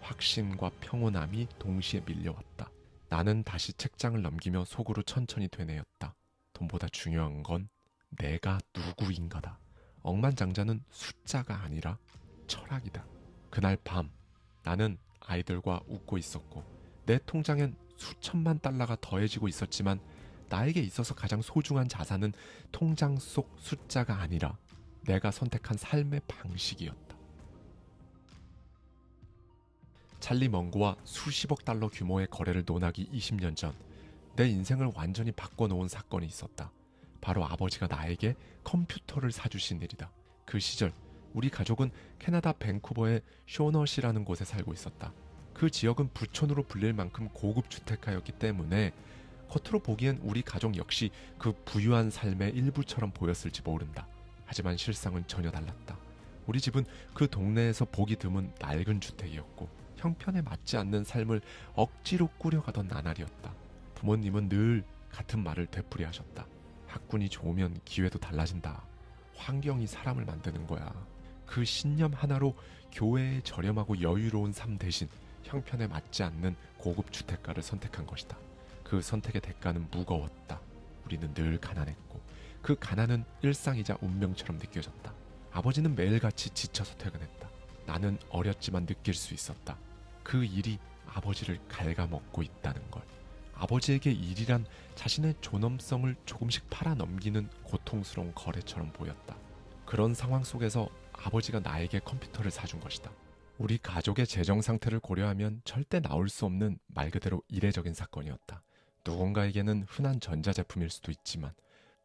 확신과 평온함이 동시에 밀려왔다. 나는 다시 책장을 넘기며 속으로 천천히 되뇌었다. 돈보다 중요한 건 내가 누구인가다. 억만장자는 숫자가 아니라 철학이다. 그날 밤 나는 아이들과 웃고 있었고 내 통장엔 수천만 달러가 더해지고 있었지만 나에게 있어서 가장 소중한 자산은 통장 속 숫자가 아니라 내가 선택한 삶의 방식이었다. 찰리 먼거와 수십억 달러 규모의 거래를 논하기 20년 전 내 인생을 완전히 바꿔놓은 사건이 있었다. 바로 아버지가 나에게 컴퓨터를 사주신 일이다. 그 시절 우리 가족은 캐나다 밴쿠버의 쇼넛이라는 곳에 살고 있었다. 그 지역은 부촌으로 불릴 만큼 고급 주택가였기 때문에 겉으로 보기엔 우리 가족 역시 그 부유한 삶의 일부처럼 보였을지 모른다. 하지만 실상은 전혀 달랐다. 우리 집은 그 동네에서 보기 드문 낡은 주택이었고 형편에 맞지 않는 삶을 억지로 꾸려가던 나날이었다. 부모님은 늘 같은 말을 되풀이하셨다. 학군이 좋으면 기회도 달라진다. 환경이 사람을 만드는 거야. 그 신념 하나로 교회의 저렴하고 여유로운 삶 대신 형편에 맞지 않는 고급 주택가를 선택한 것이다. 그 선택의 대가는 무거웠다. 우리는 늘 가난했고 그 가난은 일상이자 운명처럼 느껴졌다. 아버지는 매일같이 지쳐서 퇴근했다. 나는 어렸지만 느낄 수 있었다. 그 일이 아버지를 갉아먹고 있다는 걸. 아버지에게 일이란 자신의 존엄성을 조금씩 팔아넘기는 고통스러운 거래처럼 보였다. 그런 상황 속에서 아버지가 나에게 컴퓨터를 사준 것이다. 우리 가족의 재정 상태를 고려하면 절대 나올 수 없는 말 그대로 이례적인 사건이었다. 누군가에게는 흔한 전자제품일 수도 있지만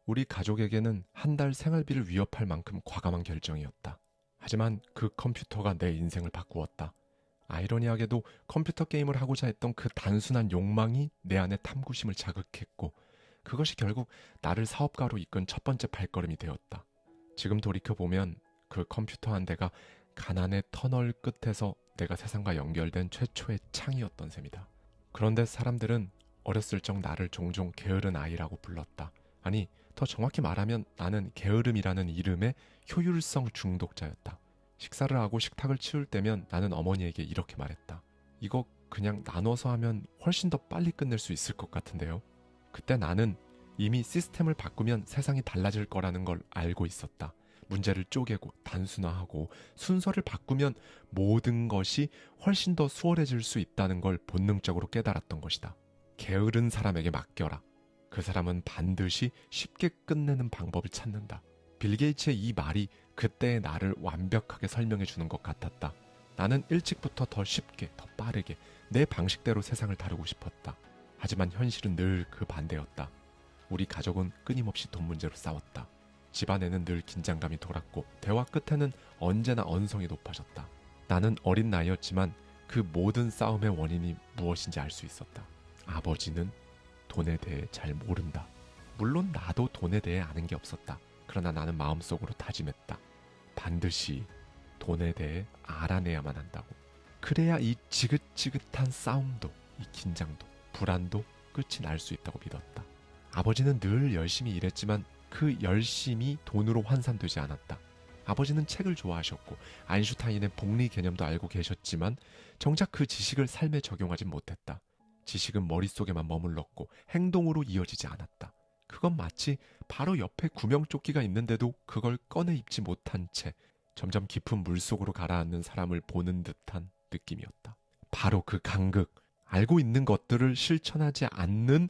우리 가족에게는 한 달 생활비를 위협할 만큼 과감한 결정이었다. 하지만 그 컴퓨터가 내 인생을 바꾸었다. 아이러니하게도 컴퓨터 게임을 하고자 했던 그 단순한 욕망이 내 안의 탐구심을 자극했고 그것이 결국 나를 사업가로 이끈 첫 번째 발걸음이 되었다. 지금 돌이켜보면 그 컴퓨터 한 대가 가난의 터널 끝에서 내가 세상과 연결된 최초의 창이었던 셈이다. 그런데 사람들은 어렸을 적 나를 종종 게으른 아이라고 불렀다. 아니, 더 정확히 말하면 나는 게으름이라는 이름의 효율성 중독자였다. 식사를 하고 식탁을 치울 때면 나는 어머니에게 이렇게 말했다. 이거 그냥 나눠서 하면 훨씬 더 빨리 끝낼 수 있을 것 같은데요. 그때 나는 이미 시스템을 바꾸면 세상이 달라질 거라는 걸 알고 있었다. 문제를 쪼개고 단순화하고 순서를 바꾸면 모든 것이 훨씬 더 수월해질 수 있다는 걸 본능적으로 깨달았던 것이다. 게으른 사람에게 맡겨라. 그 사람은 반드시 쉽게 끝내는 방법을 찾는다. 빌 게이츠의 이 말이 그때의 나를 완벽하게 설명해 주는 것 같았다. 나는 일찍부터 더 쉽게, 더 빠르게 내 방식대로 세상을 다루고 싶었다. 하지만 현실은 늘 그 반대였다. 우리 가족은 끊임없이 돈 문제로 싸웠다. 집안에는 늘 긴장감이 돌았고 대화 끝에는 언제나 언성이 높아졌다. 나는 어린 나이였지만 그 모든 싸움의 원인이 무엇인지 알 수 있었다. 아버지는 돈에 대해 잘 모른다. 물론 나도 돈에 대해 아는 게 없었다. 그러나 나는 마음속으로 다짐했다. 반드시 돈에 대해 알아내야만 한다고. 그래야 이 지긋지긋한 싸움도, 이 긴장도, 불안도 끝이 날 수 있다고 믿었다. 아버지는 늘 열심히 일했지만 그 열심이 돈으로 환산되지 않았다. 아버지는 책을 좋아하셨고 아인슈타인의 복리 개념도 알고 계셨지만 정작 그 지식을 삶에 적용하진 못했다. 지식은 머릿속에만 머물렀고 행동으로 이어지지 않았다. 그건 마치 바로 옆에 구명조끼가 있는데도 그걸 꺼내 입지 못한 채 점점 깊은 물속으로 가라앉는 사람을 보는 듯한 느낌이었다. 바로 그 간극, 알고 있는 것들을 실천하지 않는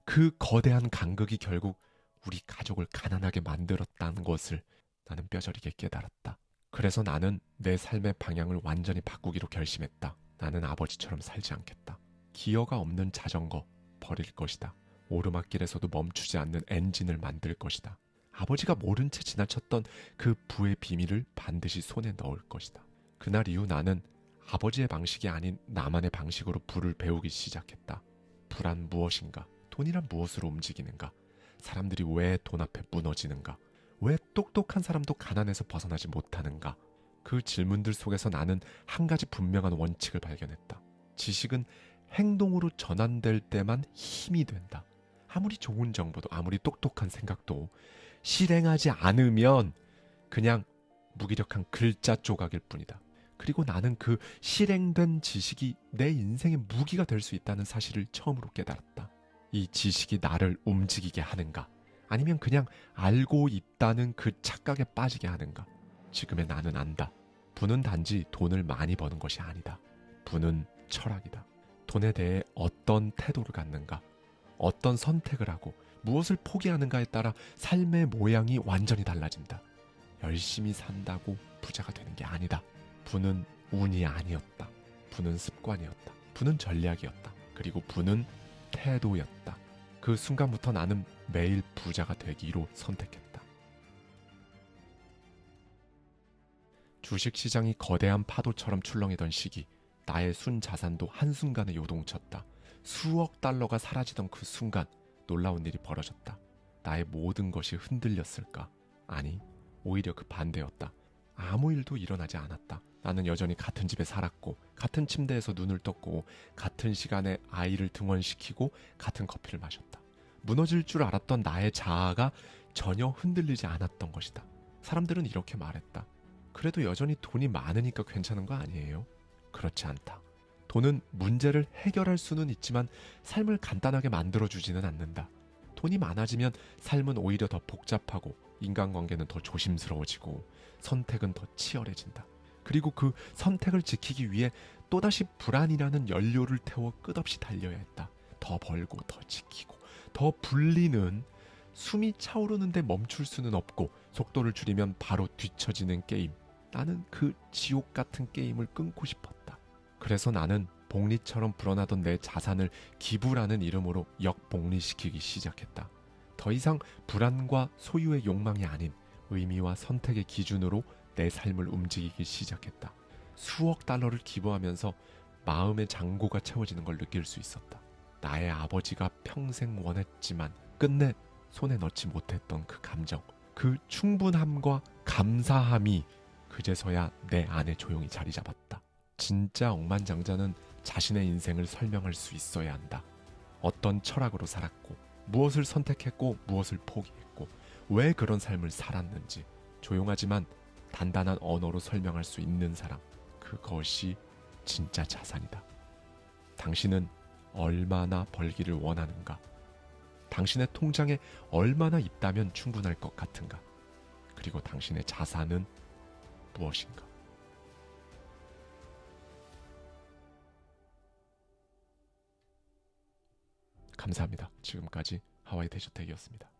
그 거대한 간극이 결국 우리 가족을 가난하게 만들었다는 것을 나는 뼈저리게 깨달았다. 그래서 나는 내 삶의 방향을 완전히 바꾸기로 결심했다. 나는 아버지처럼 살지 않겠다. 기어가 없는 자전거 버릴 것이다. 오르막길에서도 멈추지 않는 엔진을 만들 것이다. 아버지가 모른 채 지나쳤던 그 부의 비밀을 반드시 손에 넣을 것이다. 그날 이후 나는 아버지의 방식이 아닌 나만의 방식으로 부를 배우기 시작했다. 부란 무엇인가? 돈이란 무엇으로 움직이는가? 사람들이 왜 돈 앞에 무너지는가? 왜 똑똑한 사람도 가난에서 벗어나지 못하는가? 그 질문들 속에서 나는 한 가지 분명한 원칙을 발견했다. 지식은 행동으로 전환될 때만 힘이 된다. 아무리 좋은 정보도 아무리 똑똑한 생각도 실행하지 않으면 그냥 무기력한 글자 조각일 뿐이다. 그리고 나는 그 실행된 지식이 내 인생의 무기가 될 수 있다는 사실을 처음으로 깨달았다. 이 지식이 나를 움직이게 하는가? 아니면 그냥 알고 있다는 그 착각에 빠지게 하는가? 지금의 나는 안다. 부는 단지 돈을 많이 버는 것이 아니다. 부는 철학이다. 돈에 대해 어떤 태도를 갖는가? 어떤 선택을 하고 무엇을 포기하는가에 따라 삶의 모양이 완전히 달라진다. 열심히 산다고 부자가 되는 게 아니다. 부는 운이 아니었다. 부는 습관이었다. 부는 전략이었다. 그리고 부는 태도였다. 그 순간부터 나는 매일 부자가 되기로 선택했다. 주식시장이 거대한 파도처럼 출렁이던 시기, 나의 순자산도 한순간에 요동쳤다. 수억 달러가 사라지던 그 순간 놀라운 일이 벌어졌다. 나의 모든 것이 흔들렸을까? 아니, 오히려 그 반대였다. 아무 일도 일어나지 않았다. 나는 여전히 같은 집에 살았고 같은 침대에서 눈을 떴고 같은 시간에 아이를 등원시키고 같은 커피를 마셨다. 무너질 줄 알았던 나의 자아가 전혀 흔들리지 않았던 것이다. 사람들은 이렇게 말했다. 그래도 여전히 돈이 많으니까 괜찮은 거 아니에요? 그렇지 않다. 돈은 문제를 해결할 수는 있지만 삶을 간단하게 만들어주지는 않는다. 돈이 많아지면 삶은 오히려 더 복잡하고 인간관계는 더 조심스러워지고 선택은 더 치열해진다. 그리고 그 선택을 지키기 위해 또다시 불안이라는 연료를 태워 끝없이 달려야 했다. 더 벌고 더 지키고 더 불리는, 숨이 차오르는데 멈출 수는 없고 속도를 줄이면 바로 뒤처지는 게임. 나는 그 지옥 같은 게임을 끊고 싶었다. 그래서 나는 복리처럼 불어나던 내 자산을 기부라는 이름으로 역복리시키기 시작했다. 더 이상 불안과 소유의 욕망이 아닌 의미와 선택의 기준으로 내 삶을 움직이기 시작했다. 수억 달러를 기부하면서 마음의 잔고가 채워지는 걸 느낄 수 있었다. 나의 아버지가 평생 원했지만 끝내 손에 넣지 못했던 그 감정, 그 충분함과 감사함이 그제서야 내 안에 조용히 자리 잡았다. 진짜 억만장자는 자신의 인생을 설명할 수 있어야 한다. 어떤 철학으로 살았고, 무엇을 선택했고, 무엇을 포기했고, 왜 그런 삶을 살았는지 조용하지만 단단한 언어로 설명할 수 있는 사람, 그것이 진짜 자산이다. 당신은 얼마나 벌기를 원하는가? 당신의 통장에 얼마나 있다면 충분할 것 같은가? 그리고 당신의 자산은 무엇인가? 감사합니다. 지금까지 하와이 대저택이었습니다.